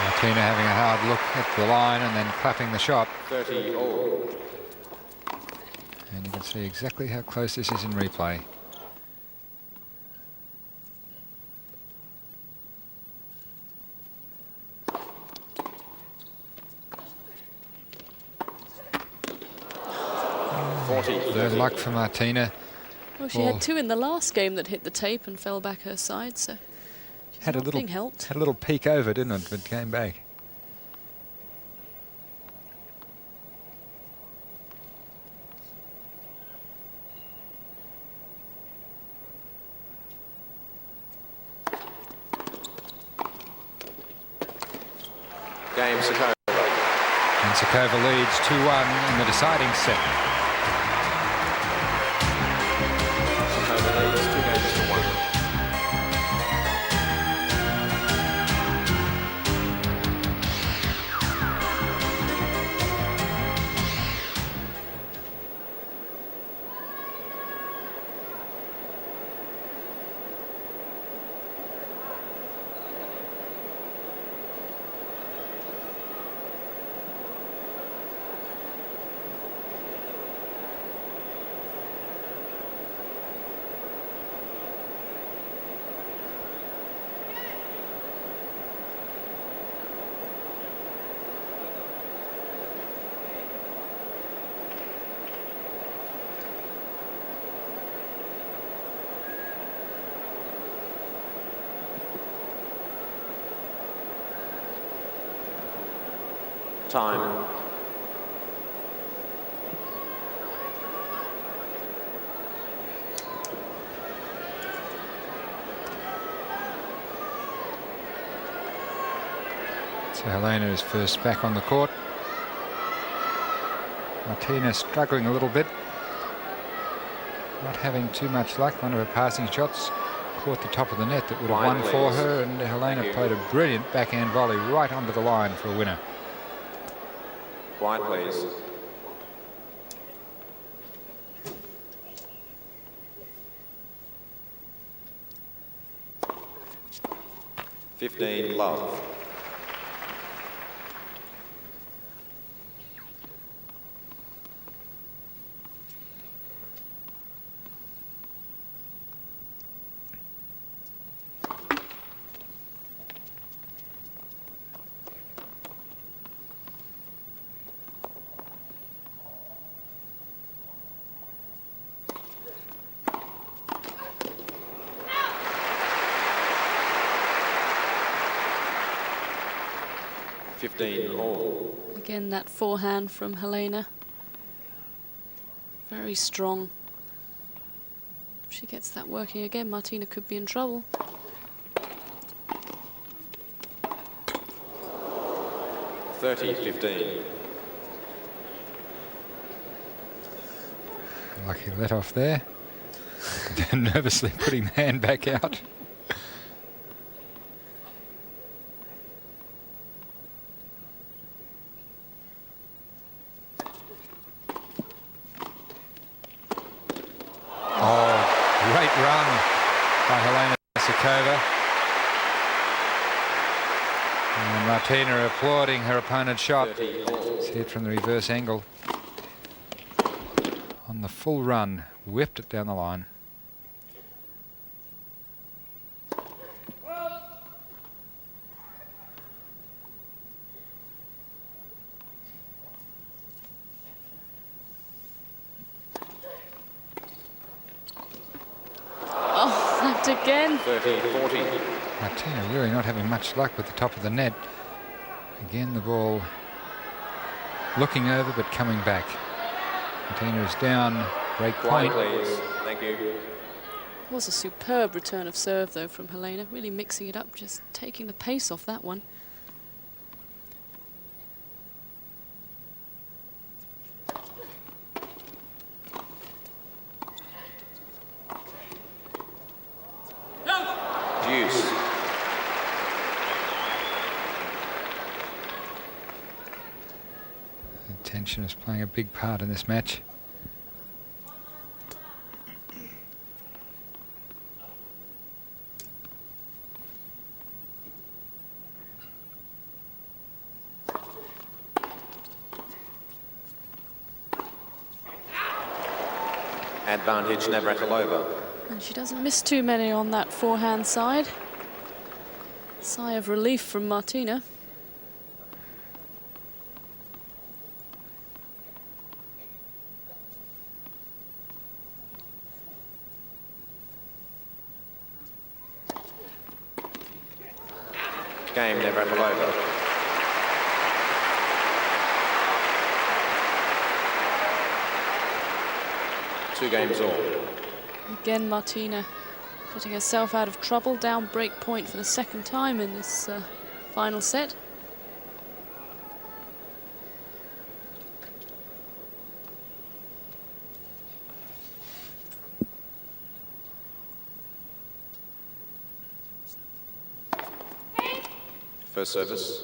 Martina having a hard look at the line and then clapping the shot. 30 all. And you can see exactly how close this is in replay. No luck for Martina. Well, she had two in the last game that hit the tape and fell back her side, so she's Had a not little being helped. had a little peek over, didn't it? But came back. Game, Sukova. And Sukova leads 2-1 in the deciding set. Sukova leads 2 games to 1. Time. So Helena is first back on the court. Martina struggling a little bit. Not having too much luck. One of her passing shots caught the top of the net that would have won for her, and Helena played a brilliant backhand volley right onto the line for a winner. Quiet, please. $15 love. All. Again, that forehand from Helena. Very strong. If she gets that working again, Martina could be in trouble. $30-15. Lucky let off there. Nervously putting the hand back out. Great run by Helena Sukova. And Martina applauding her opponent's shot. See it from the reverse angle. On the full run, whipped it down the line. Again. 30-40. Martina really not having much luck with the top of the net. Again, the ball looking over but coming back. Martina is down, break point. Please. Thank you. It was a superb return of serve, though, from Helena. Really mixing it up, just taking the pace off that one. Tension is playing a big part in this match. Advantage Navratilova. And she doesn't miss too many on that forehand side. Sigh of relief from Martina. Game Navratilova. Two games all. Again, Martina getting herself out of trouble. Down break point for the second time in this final set. First service.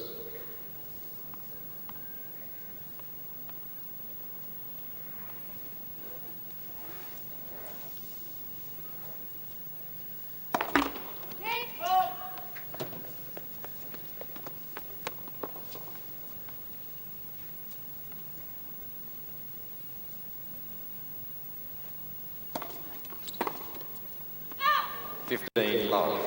Love.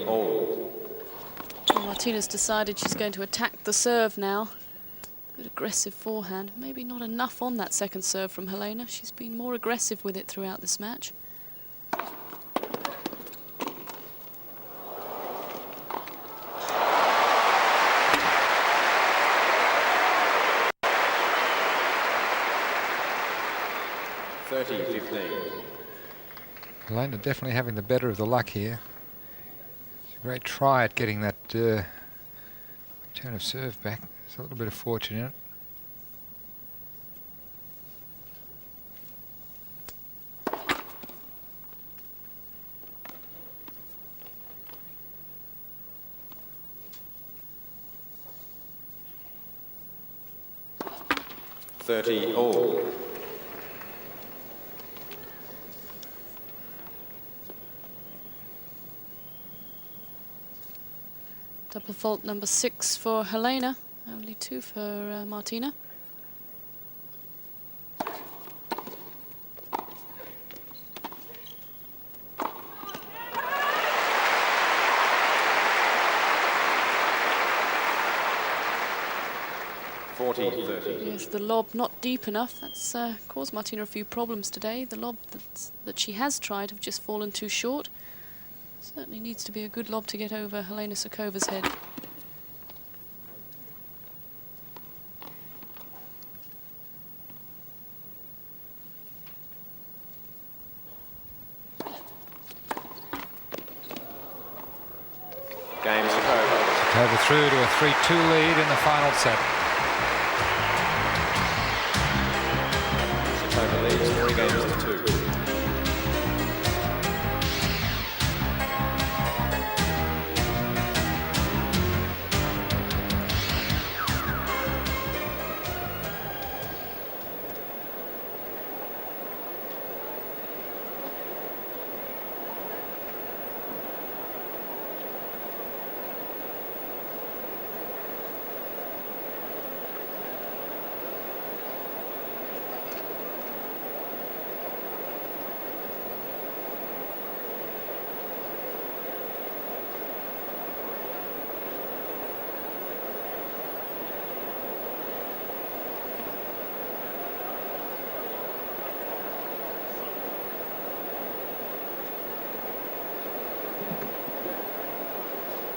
All. Well, Martina's decided she's going to attack the serve now. Good aggressive forehand. Maybe not enough on that second serve from Helena. She's been more aggressive with it throughout this match. Helena definitely having the better of the luck here. It's a great try at getting that return of serve back. There's a little bit of fortune in it. All. Double fault number 6 for Helena, only 2 for Martina. Yes, the lob not deep enough. That's caused Martina a few problems today. The lob that she has tried have just fallen too short. Certainly needs to be a good lob to get over Helena Sukova's head. Game Sukova. Sukova through to a 3-2 lead in the final set. Sukova leads 3 games to 2.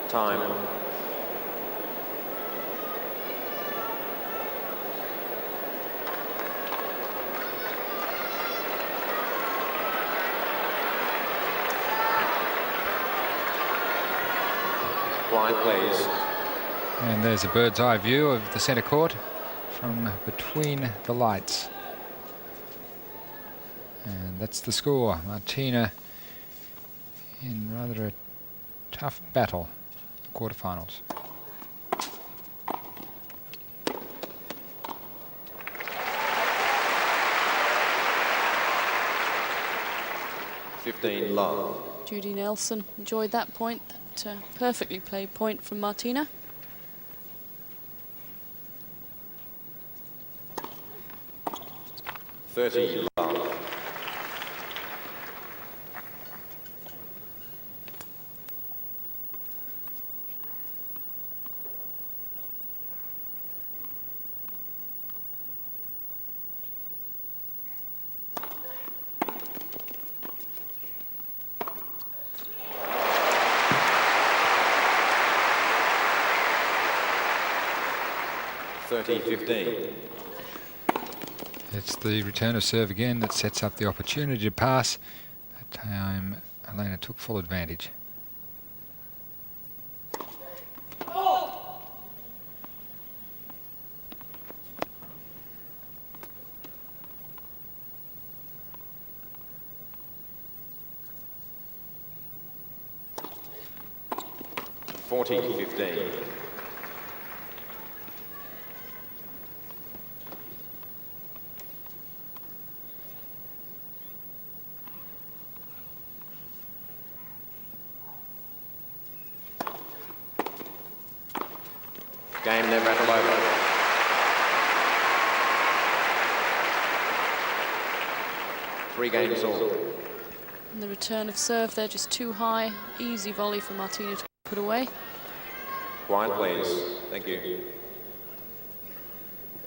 Time. Quiet, please. And there's a bird's eye view of the centre court from between the lights. And that's the score. Martina in rather a tough battle. Quarterfinals. Love. Judy Nelson enjoyed that point. That perfectly played point from Martina. Love. 30-15. It's the return of serve again that sets up the opportunity to pass. That time Helena took full advantage. Game Navratilova. Three games all. And the return of serve there just too high. Easy volley for Martina to put away. Quiet, please. Thank you.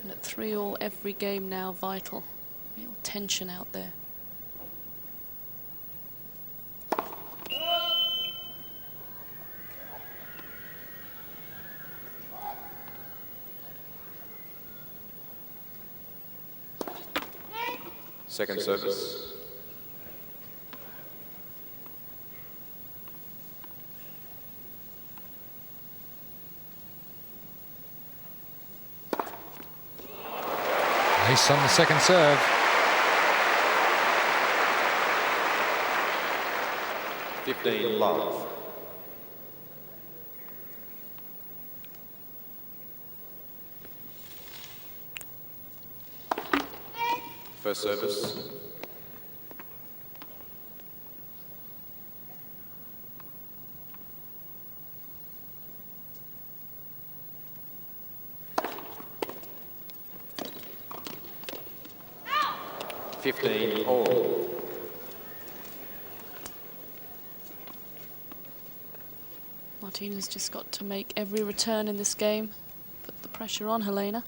And at 3-all, every game now vital. Real tension out there. Second service. Ace on the second serve. Love. First service. All. Martina's just got to make every return in this game. Put the pressure on Helena.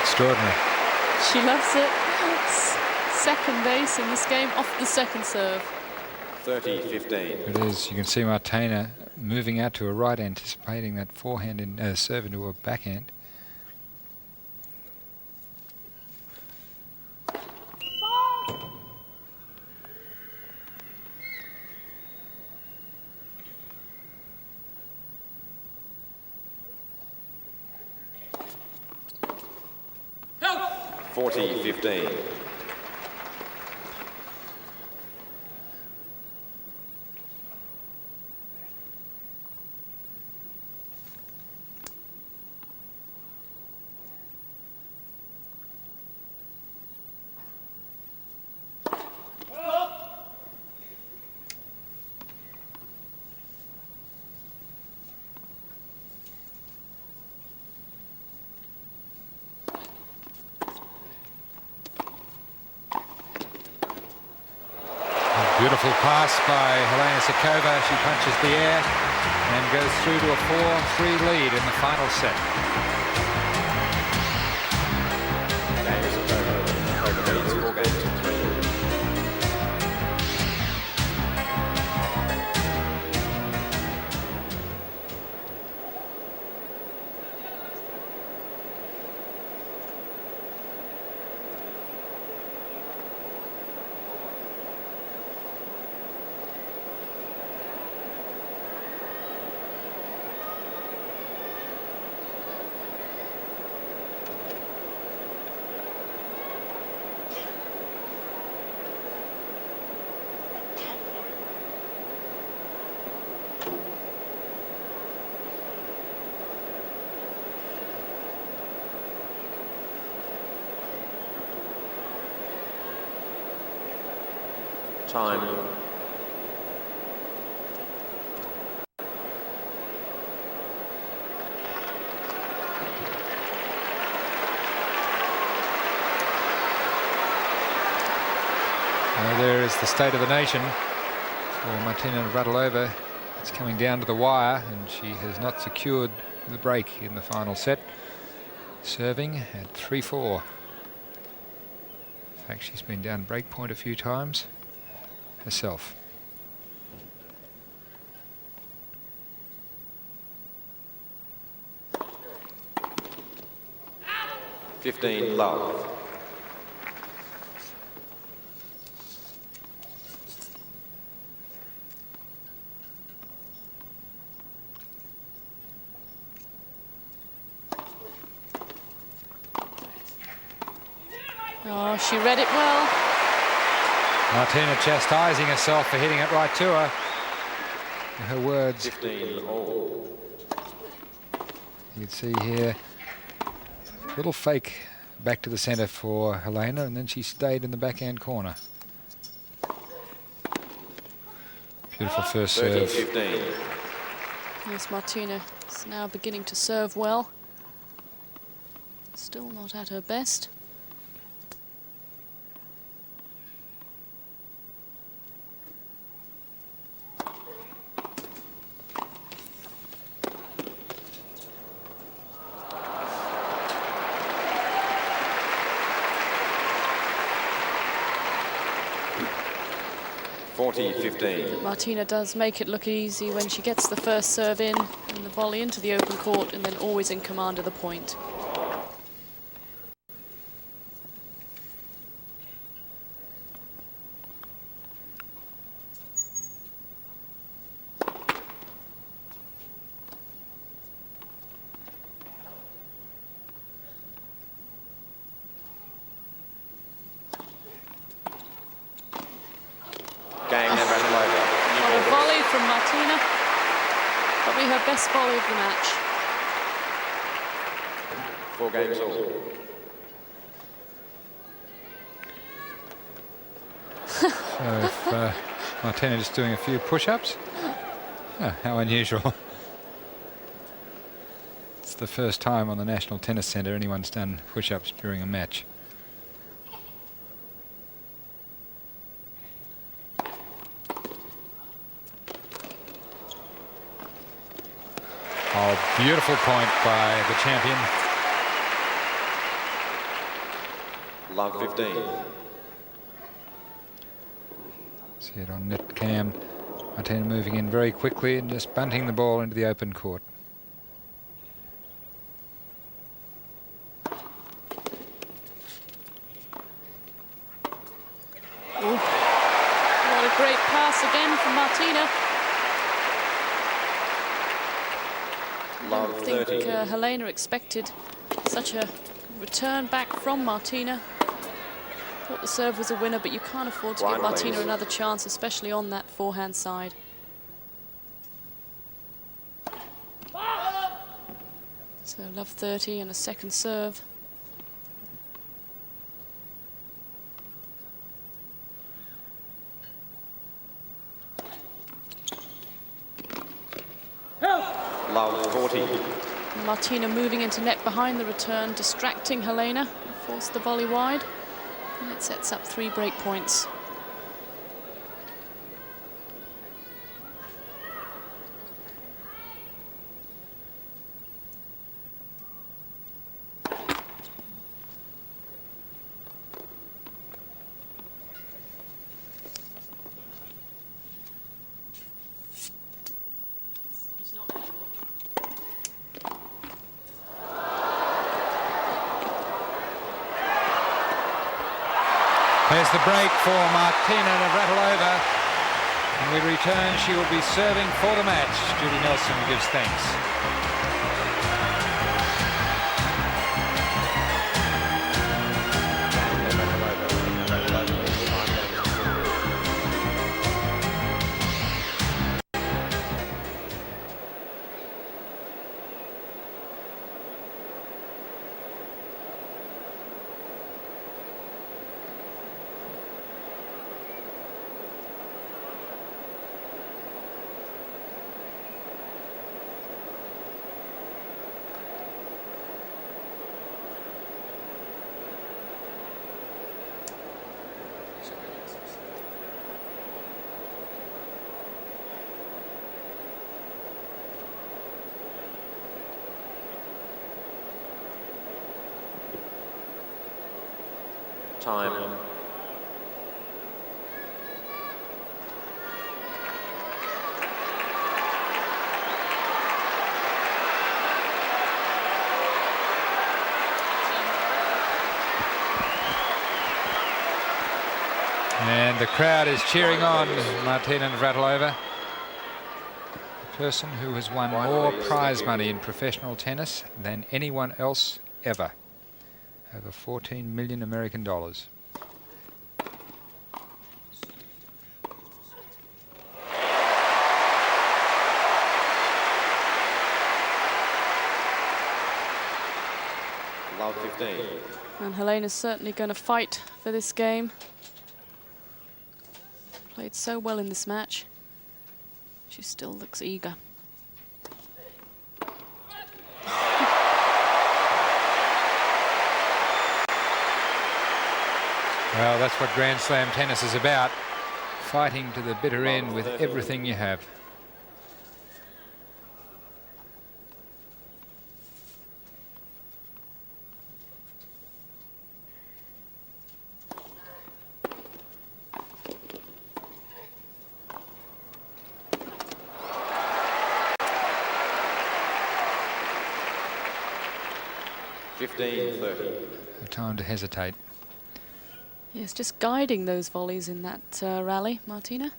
Extraordinary. She loves it. Second ace in this game off the second serve. 30-15. It is. You can see Martina moving out to her right, anticipating that forehand in serve into a backhand. Help! 40-15. Beautiful pass by Helena Sukova. She punches the air and goes through to a 4-3 lead in the final set. Game is over. 4 games to 3. Time. There is the state of the nation for Martina Navratilova. It's coming down to the wire, and she has not secured the break in the final set. Serving at 3-4. In fact, she's been down break point a few times herself. 15 love. Oh, she read it well. Martina chastising herself for hitting it right to her. Her words. 15 all. You can see here, little fake back to the centre for Helena, and then she stayed in the backhand corner. Beautiful first serve. 15. Yes, Martina is now beginning to serve well. Still not at her best. Martina does make it look easy when she gets the first serve in and the volley into the open court, and then always in command of the point. What a volley from Martina. Probably her best volley of the match. 4 games all. So if Martina just doing a few push-ups, how unusual. It's the first time on the National Tennis Centre anyone's done push-ups during a match. Oh, beautiful point by the champion. Love 15. See it on net cam. Martina moving in very quickly and just bunting the ball into the open court. Ooh. What a great pass again from Martina. I don't think Helena expected such a return back from Martina. Thought the serve was a winner, but you can't afford to give Martina another chance, especially on that forehand side. So love 30 and a second serve. Love 40. Martina moving into net behind the return, distracting Helena, forced the volley wide, and it sets up 3 break points. There's the break for Martina Navratilova. When we return, she will be serving for the match. Judy Nelson gives thanks. Time. And the crowd is cheering on Martina Navratilova, the person who has won more prize money in professional tennis than anyone else ever. Over 14 million American dollars. Love 15. And Helena's certainly going to fight for this game. Played so well in this match. She still looks eager. Well, that's what Grand Slam tennis is about. Fighting to the bitter end with everything you have. No time to hesitate. Yes, just guiding those volleys in that rally, Martina.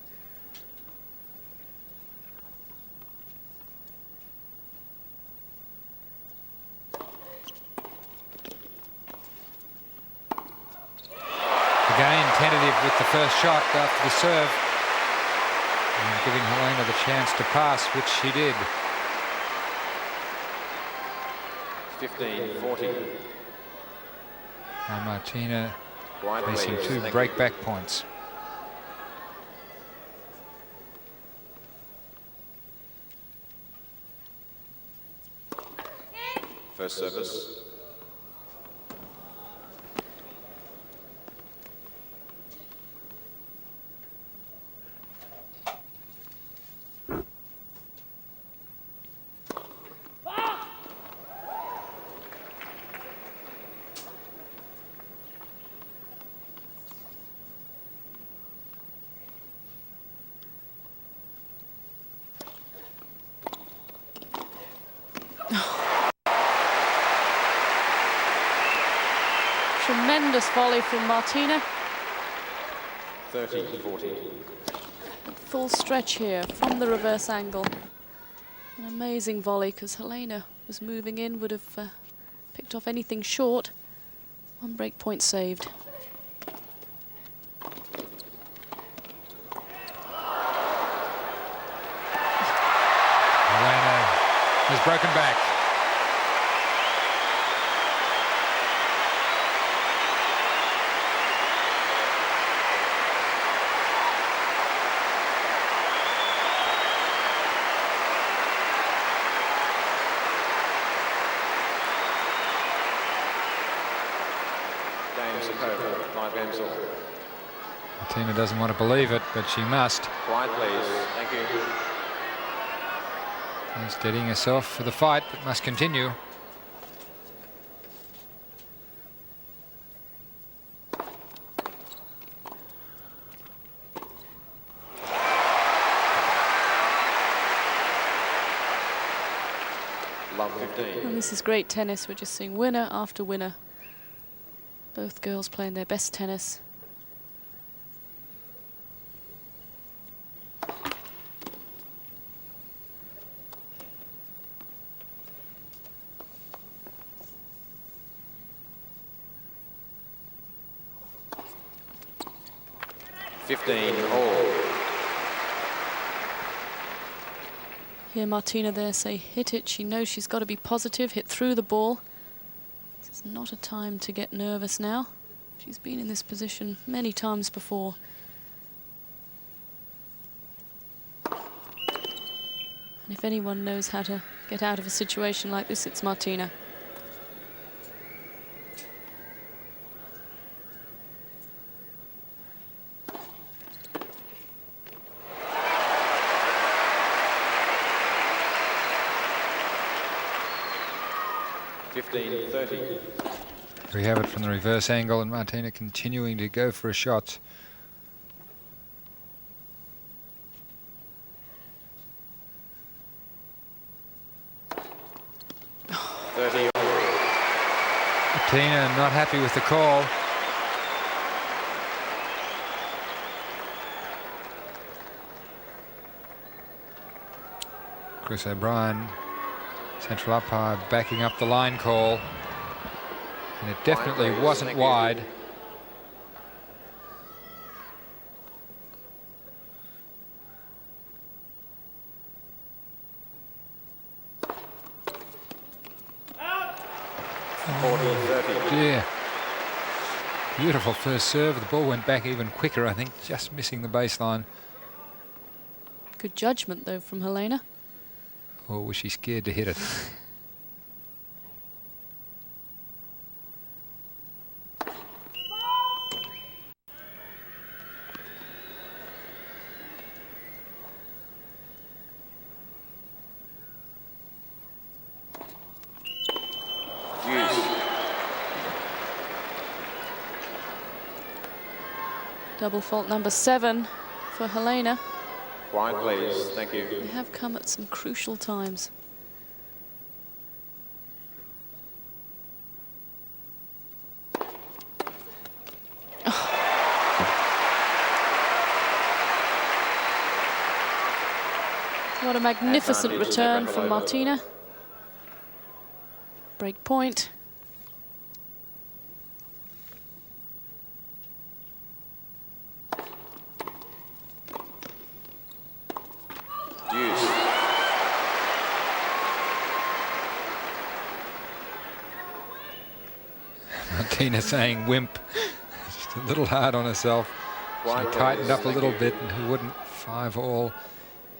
Again, tentative with the first shot after the serve. And giving Helena the chance to pass, which she did. 15-40. Now Martina facing two break-back points. First service. Tremendous volley from Martina. 30-40. Full stretch here from the reverse angle. An amazing volley because Helena was moving in, would have picked off anything short. One break point saved. Helena has broken back. Sukova, 5 games all. Martina doesn't want to believe it, but she must. Quiet, please. Thank you. She's steadying herself for the fight, but must continue. Love 15. And this is great tennis. We're just seeing winner after winner. Both girls playing their best tennis. Here Martina there say hit it. She knows she's got to be positive, hit through the ball. This is not a time to get nervous now. She's been in this position many times before. And if anyone knows how to get out of a situation like this, it's Martina. We have it from the reverse angle, and Martina continuing to go for a shot. Martina not happy with the call. Chris O'Brien, central umpire, backing up the line call. And it definitely wasn't wide. Oh dear. Beautiful first serve. The ball went back even quicker, I think, just missing the baseline. Good judgment, though, from Helena. Or was she scared to hit it? Double fault number 7 for Helena. Quiet, please. Thank you. They have come at some crucial times. What a magnificent return from Martina. Break point. Martina saying wimp. Just a little hard on herself. She tightened up a little bit, and who wouldn't? 5-all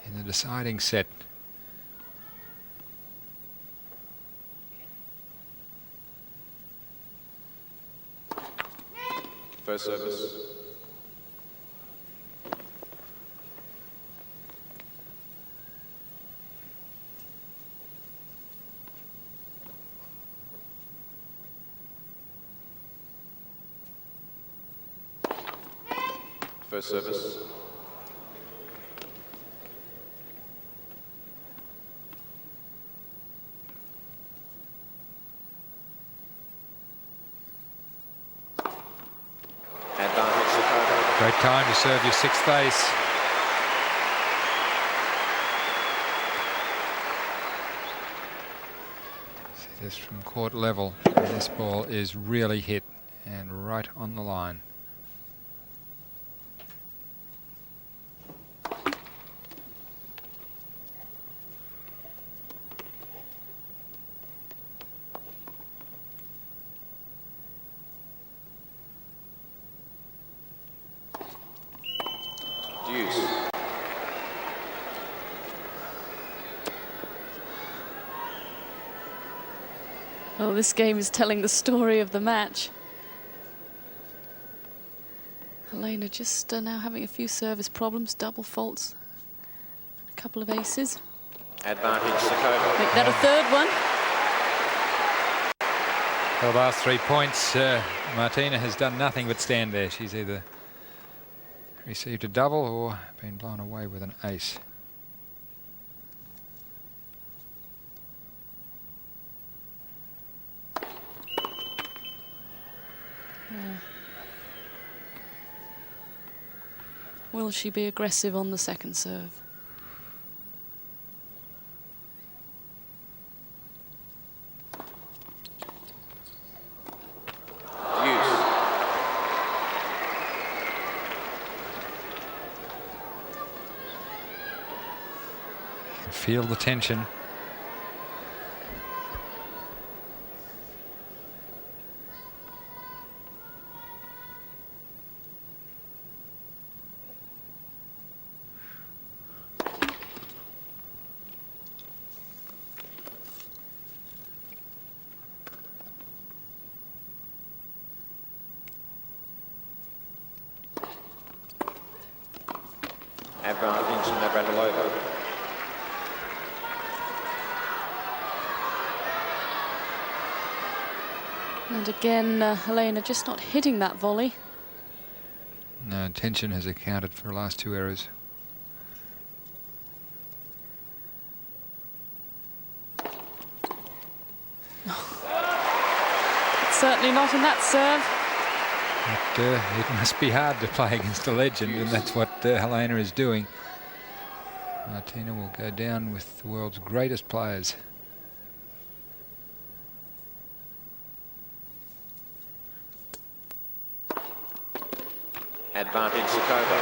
in the deciding set. First service. First service. Advantage Sukova. Great time to serve your 6th ace. See this from court level. This ball is really hit and right on the line. Well, this game is telling the story of the match. Helena just now having a few service problems, double faults, a couple of aces. Advantage Sukova. Make that a 3rd one. For the last 3 points, Martina has done nothing but stand there. She's either received a double or been blown away with an ace. Will she be aggressive on the 2nd serve? Feel the tension. Advantage Navratilova. And again, Helena just not hitting that volley. No, tension has accounted for the last 2 errors. Certainly not in that serve. But, it must be hard to play against a legend, and that's what Helena is doing. Martina will go down with the world's greatest players. Advantage Sukova.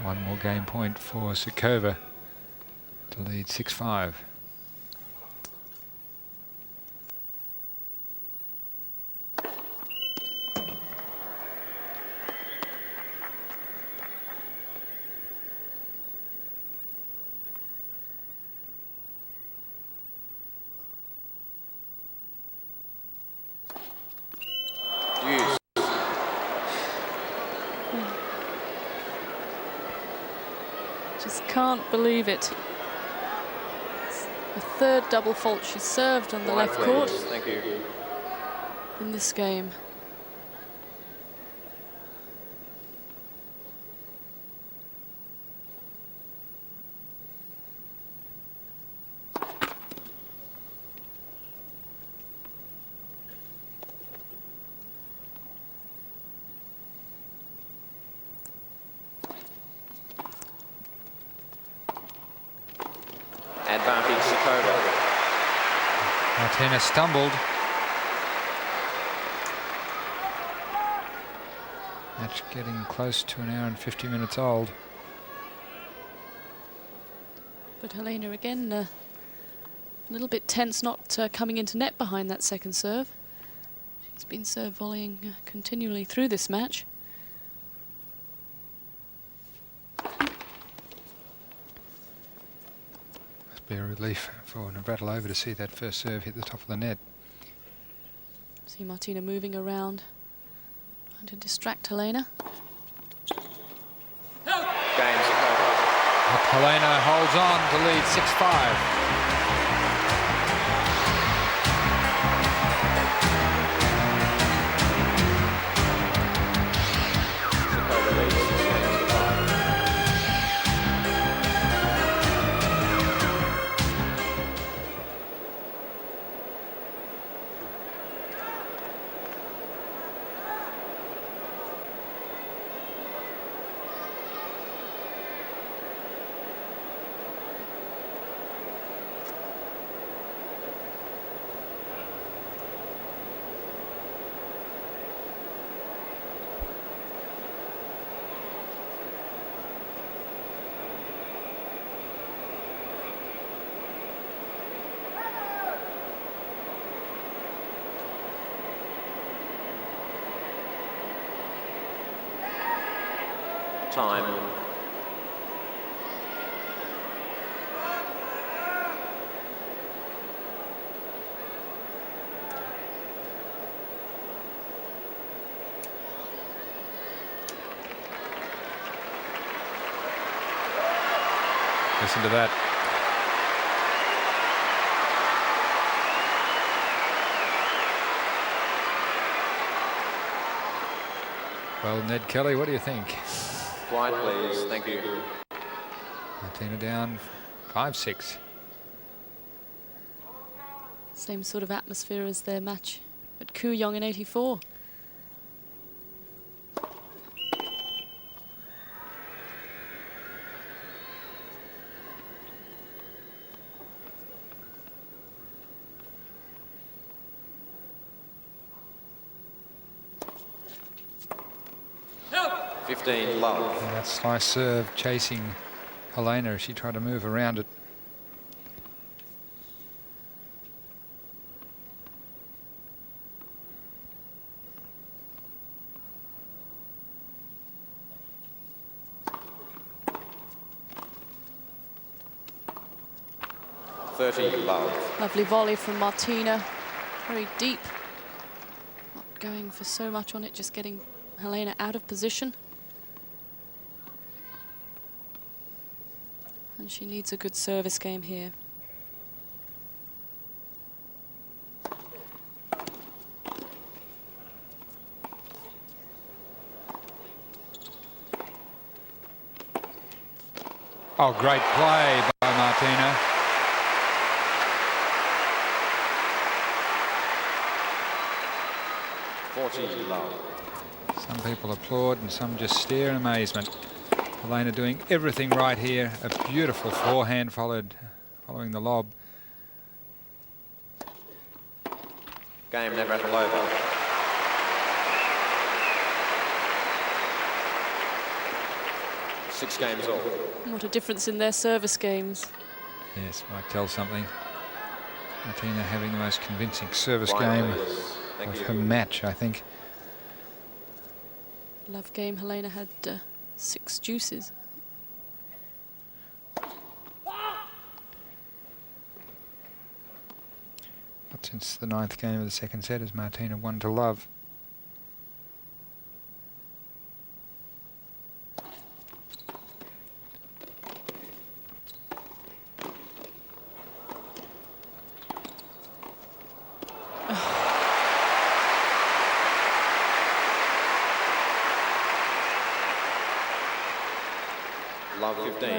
One more game point for Sukova to lead 6-5. Just can't believe it. It's the third double fault she served on the left court Thank you. in this game. Advantage Sukova. Martina stumbled. Match getting close to 1 hour and 50 minutes old. But Helena again a little bit tense, not coming into net behind that second serve. She's been serve volleying continually through this match. Must be a relief for Navratilova to see that first serve hit the top of the net. See Martina moving around, trying to distract Helena. Game Sukova. But Helena holds on to lead 6-5. Sukova leads 6 games to 5. Time. Listen to that. Well, Ned Kelly, what do you think? Quiet, please. Thank you. Martina down 5-6. Same sort of atmosphere as their match at Kooyong in '84. Love. And that slice serve chasing Helena as she tried to move around it. Love. Lovely volley from Martina, very deep. Not going for so much on it, just getting Helena out of position. And she needs a good service game here. Oh, great play by Martina. Some people applaud and some just stare in amazement. Helena doing everything right here. A beautiful forehand following the lob. Game Navratilova. Six games off. What a difference in their service games. Yes, might tell something. Martina having the most convincing service game of her match, I think. Love game, Helena had 6 deuces. But since the 9th game of the second set, as Martina won to love.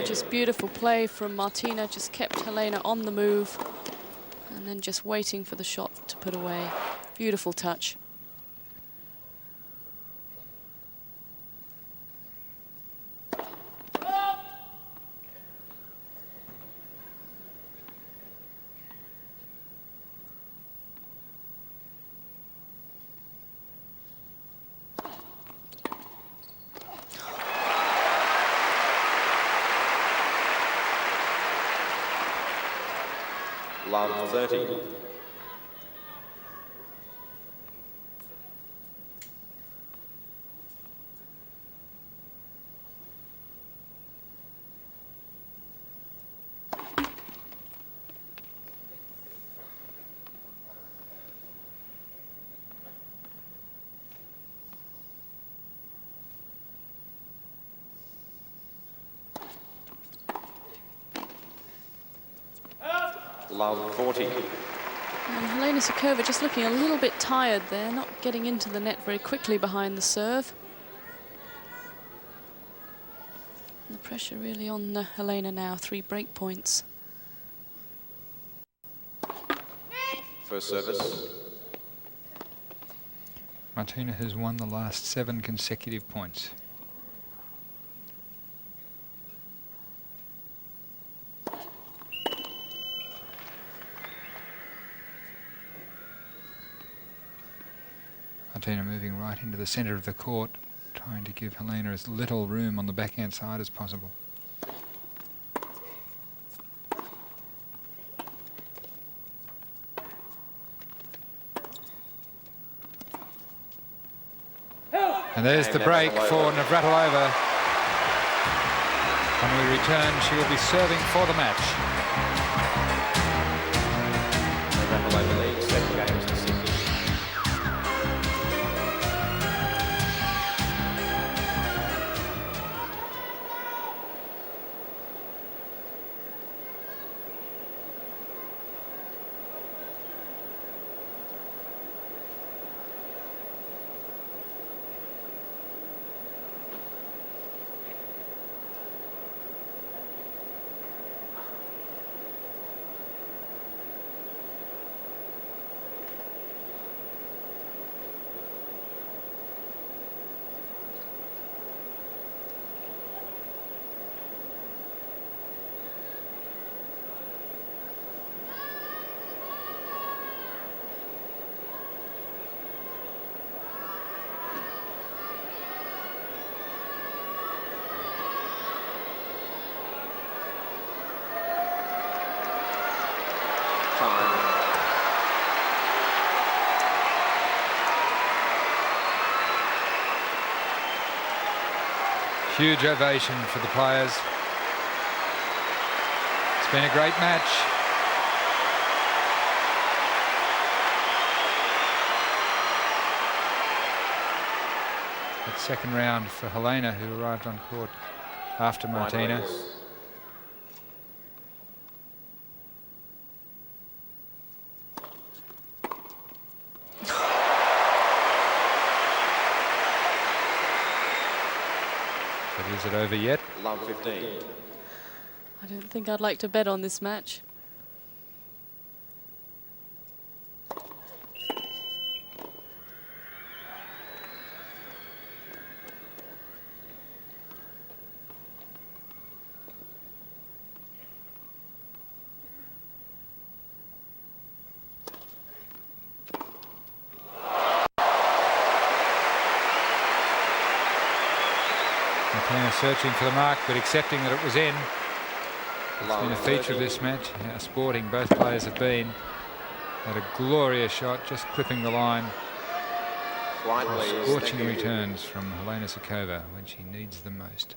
Just beautiful play from Martina, just kept Helena on the move and then just waiting for the shot to put away. Beautiful touch. Love 30. Love 40. And Helena Sukova just looking a little bit tired there, not getting into the net very quickly behind the serve. And the pressure really on Helena now, 3 break points. First service. Martina has won the last 7 consecutive points. Martina moving right into the centre of the court, trying to give Helena as little room on the backhand side as possible. And there's the break for Navratilova. When we return, she will be serving for the match. Navratilova leads 7 games to 6. Huge ovation for the players. It's been a great match. That second round for Helena, who arrived on court after Martina. Is it over yet? Love 15. I don't think I'd like to bet on this match. Martina searching for the mark, but accepting that it was in. It's Love been a feature of 13. this match. How sporting both players have been. Had a glorious shot, just clipping the line. Quiet, please. Scorching Thank you. returns from Helena Sukova when she needs them most.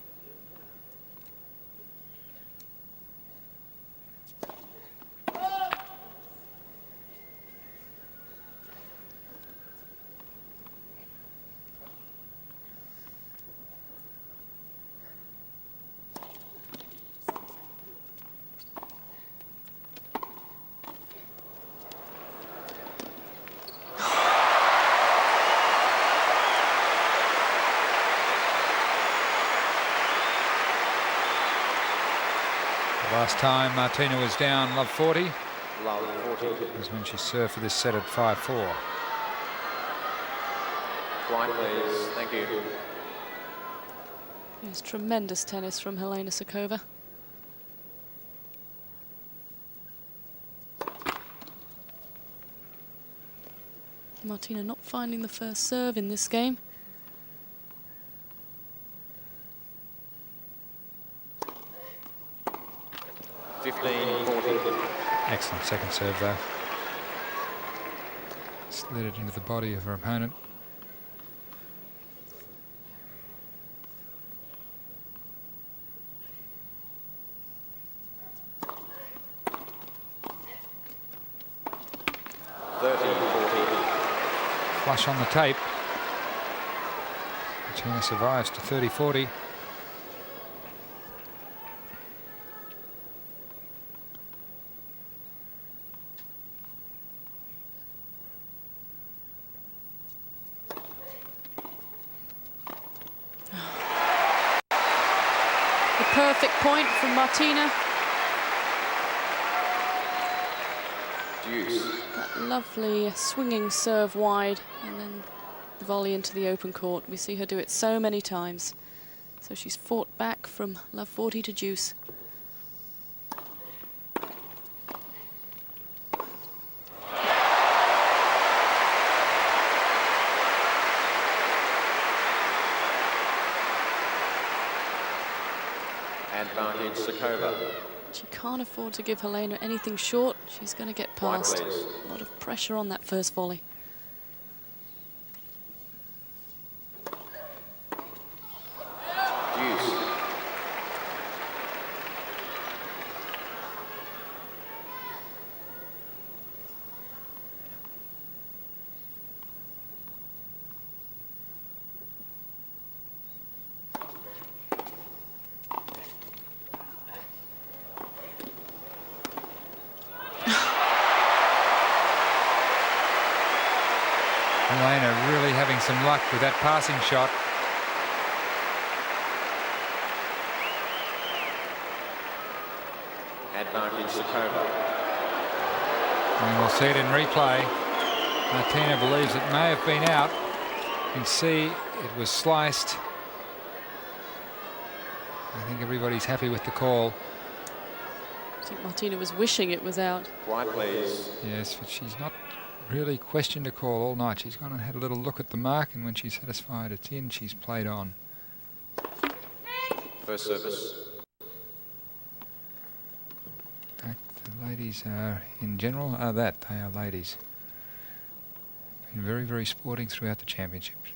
Last time Martina was down love 40 Love 40. was when she served for this set at 5-4. Quiet, please. Thank you. Yes, tremendous tennis from Helena Sukova. Martina not finding the first serve in this game. Excellent second serve though. Slid it into the body of her opponent. Flush on the tape. Martina survives to 30-40. Perfect point from Martina. Deuce. That lovely swinging serve wide and then the volley into the open court. We see her do it so many times. So she's fought back from love 40 to deuce. Advantage Sukova. She can't afford to give Helena anything short. She's going to get past. Quiet, please. A lot of pressure on that first volley. Deuce. Helena really having some luck with that passing shot. Advantage Sukova. And we'll see it in replay. Martina believes it may have been out. You can see it was sliced. I think everybody's happy with the call. I think Martina was wishing it was out. Quiet, please. Yes, but she's not really questioned a call all night. She's gone and had a little look at the mark, and when she's satisfied it's in, she's played on. First service. In fact, the ladies are, in general, are that. They are ladies. Been very, very sporting throughout the championships.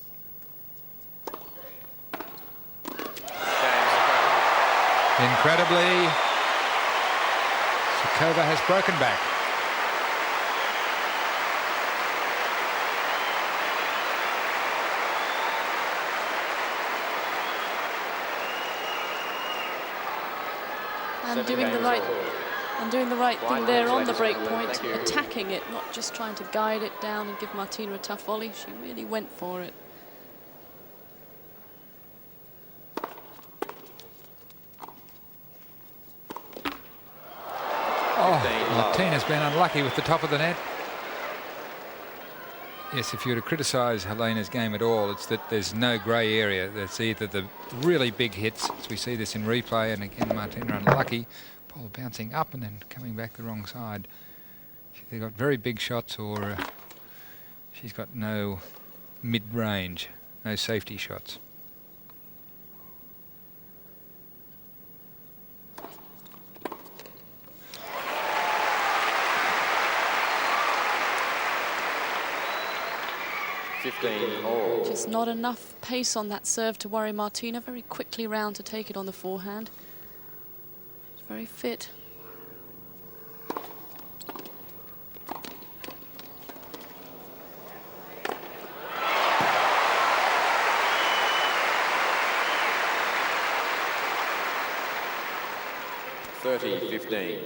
Incredibly, Sukova has broken back. And doing the right thing there on the break point, attacking it, not just trying to guide it down and give Martina a tough volley. She really went for it. 15 love. Martina's been unlucky with the top of the net. Yes, if you were to criticise Helena's game at all, it's that there's no grey area. That's either the really big hits, as we see this in replay, and again Martina unlucky, ball bouncing up and then coming back the wrong side. They've got very big shots, or she's got no mid-range, no safety shots. Just not enough pace on that serve to worry Martina. Very quickly round to take it on the forehand. She's very fit. (30-15).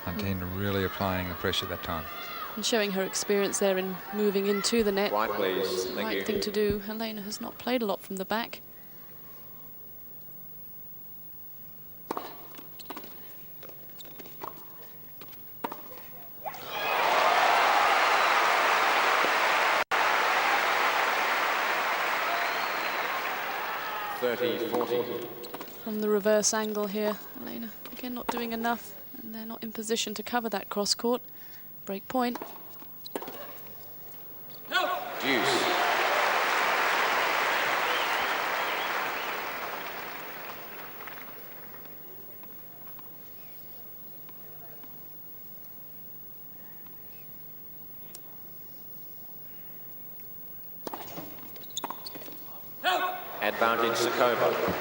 Martina really applying the pressure that time. And showing her experience there in moving into the net. Right, please. It's the Thank right you. thing to do. Helena has not played a lot from the back. From the reverse angle here, Helena again not doing enough, and they're not in position to cover that cross court. Break point. Deuce. Advantage Sukova.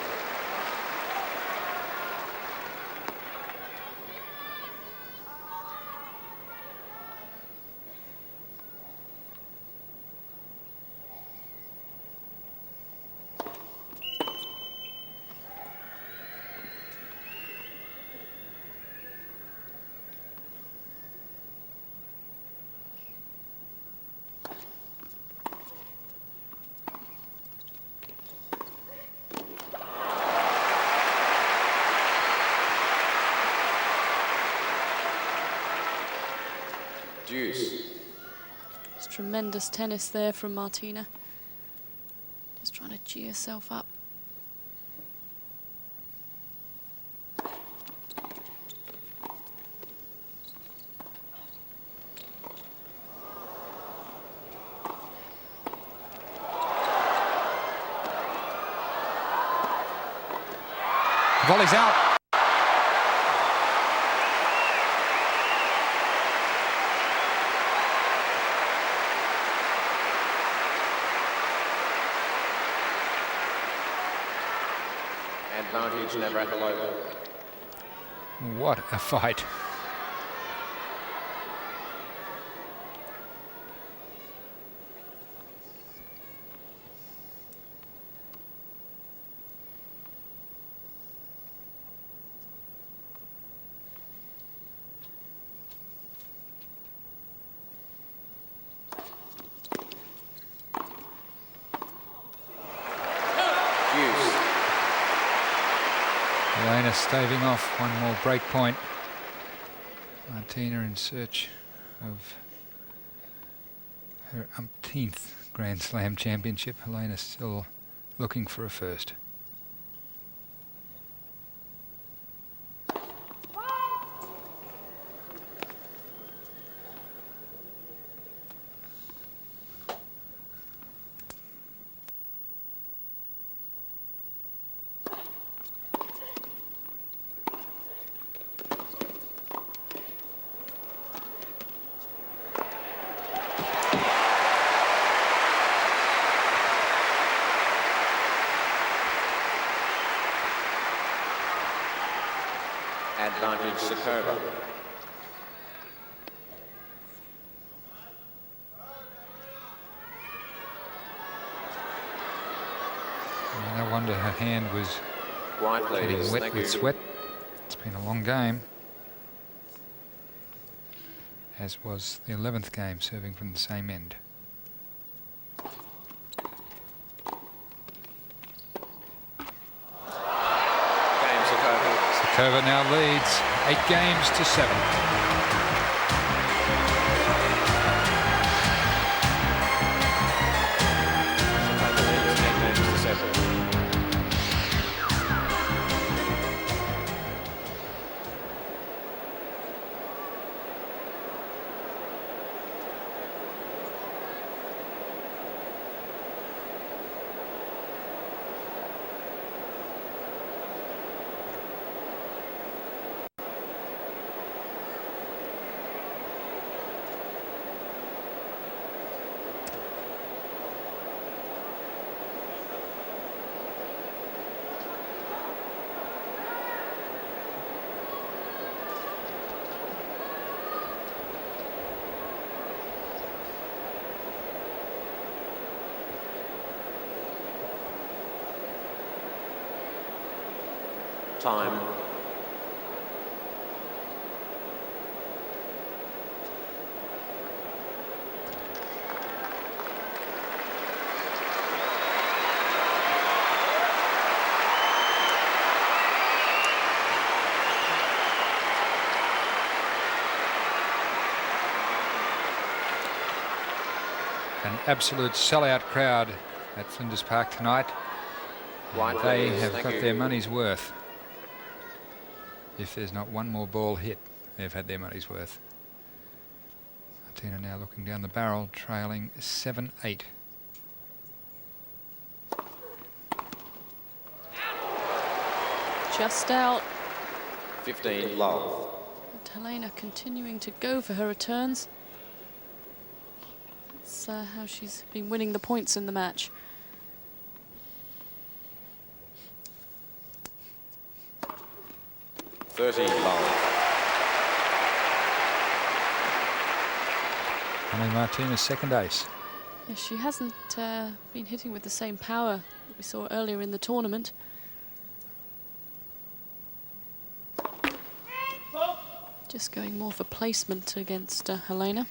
Deuce. It's tremendous tennis there from Martina. Just trying to gee herself up. Volley's out. Advantage Navratilova. What a fight. Helena staving off one more break point. Martina in search of her umpteenth Grand Slam championship. Helena still looking for a first. Advantage Sukova. No wonder her hand was White, getting please. wet Thank with you. sweat. It's been a long game, as was the 11th game, serving from the same end. Game, Sukova. Sukova now leads 8 games to 7. Sukova leads 8 games to 7. Time. An absolute sellout crowd at Flinders Park tonight. White, They please. have Thank got you. their money's worth. If there's not one more ball hit, they've had their money's worth. Martina now looking down the barrel, trailing 7-8. Just out. 15 love. And Helena continuing to go for her returns. That's how she's been winning the points in the match. And Martina's second ace. Yes, she hasn't been hitting with the same power that we saw earlier in the tournament. Just going more for placement against Helena.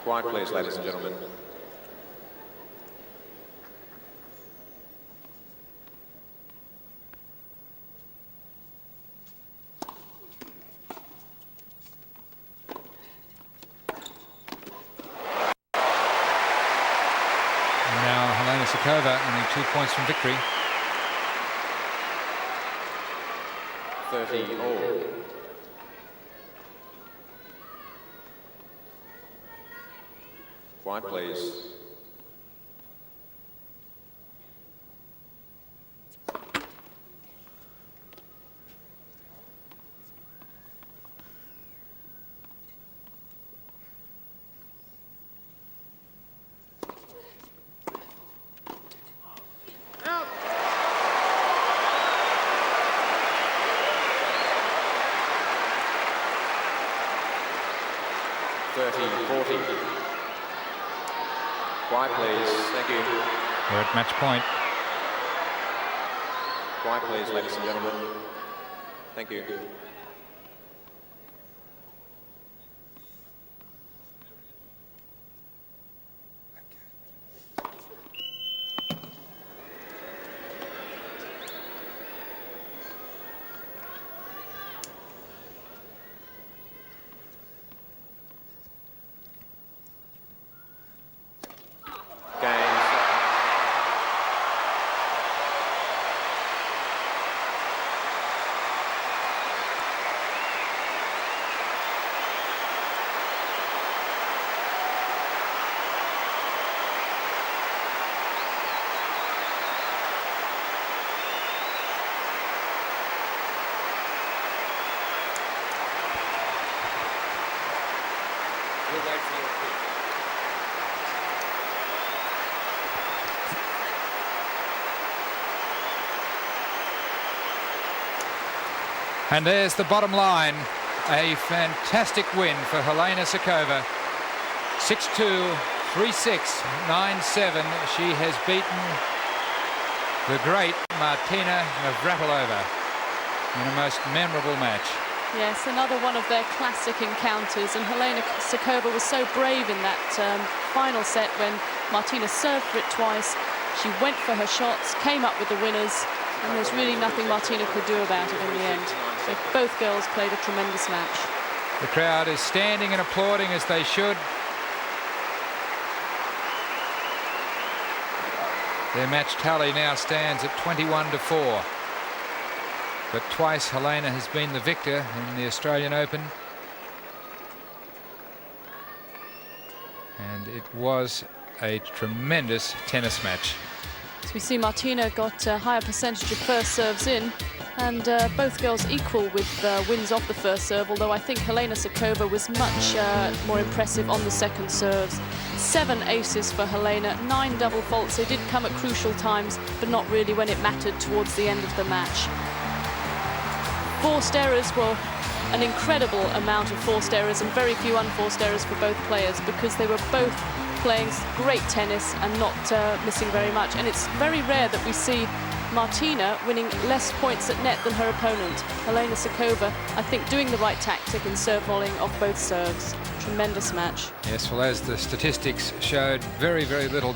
Quiet, please, ladies and gentlemen. And now Helena Sukova only 2 points from victory. 30 all. Quiet, please. Out. 30-40. Quiet, please. Thank you. We're at match point. Quiet, please, ladies and gentlemen. Thank you. And there's the bottom line. A fantastic win for Helena Sukova. 6-2, 3-6, 9-7. She has beaten the great Martina Navratilova in a most memorable match. Yes, another one of their classic encounters, and Helena Sukova was so brave in that final set when Martina served for it twice. She went for her shots, came up with the winners, and there's really nothing Martina could do about it in the end. So both girls played a tremendous match. The crowd is standing and applauding as they should. Their match tally now stands at 21-4. But twice Helena has been the victor in the Australian Open. And it was a tremendous tennis match. So we see Martina got a higher percentage of first serves in, and both girls equal with wins off the first serve, although I think Helena Sukova was much more impressive on the second serves. 7 aces for Helena, 9 double faults. They did come at crucial times, but not really when it mattered towards the end of the match. Forced errors were an incredible amount of forced errors and very few unforced errors for both players, because they were both playing great tennis and not missing very much. And it's very rare that we see Martina winning less points at net than her opponent. Helena Sukova, I think, doing the right tactic in serve volleying off both serves. Tremendous match. Yes, well, as the statistics showed, very, very little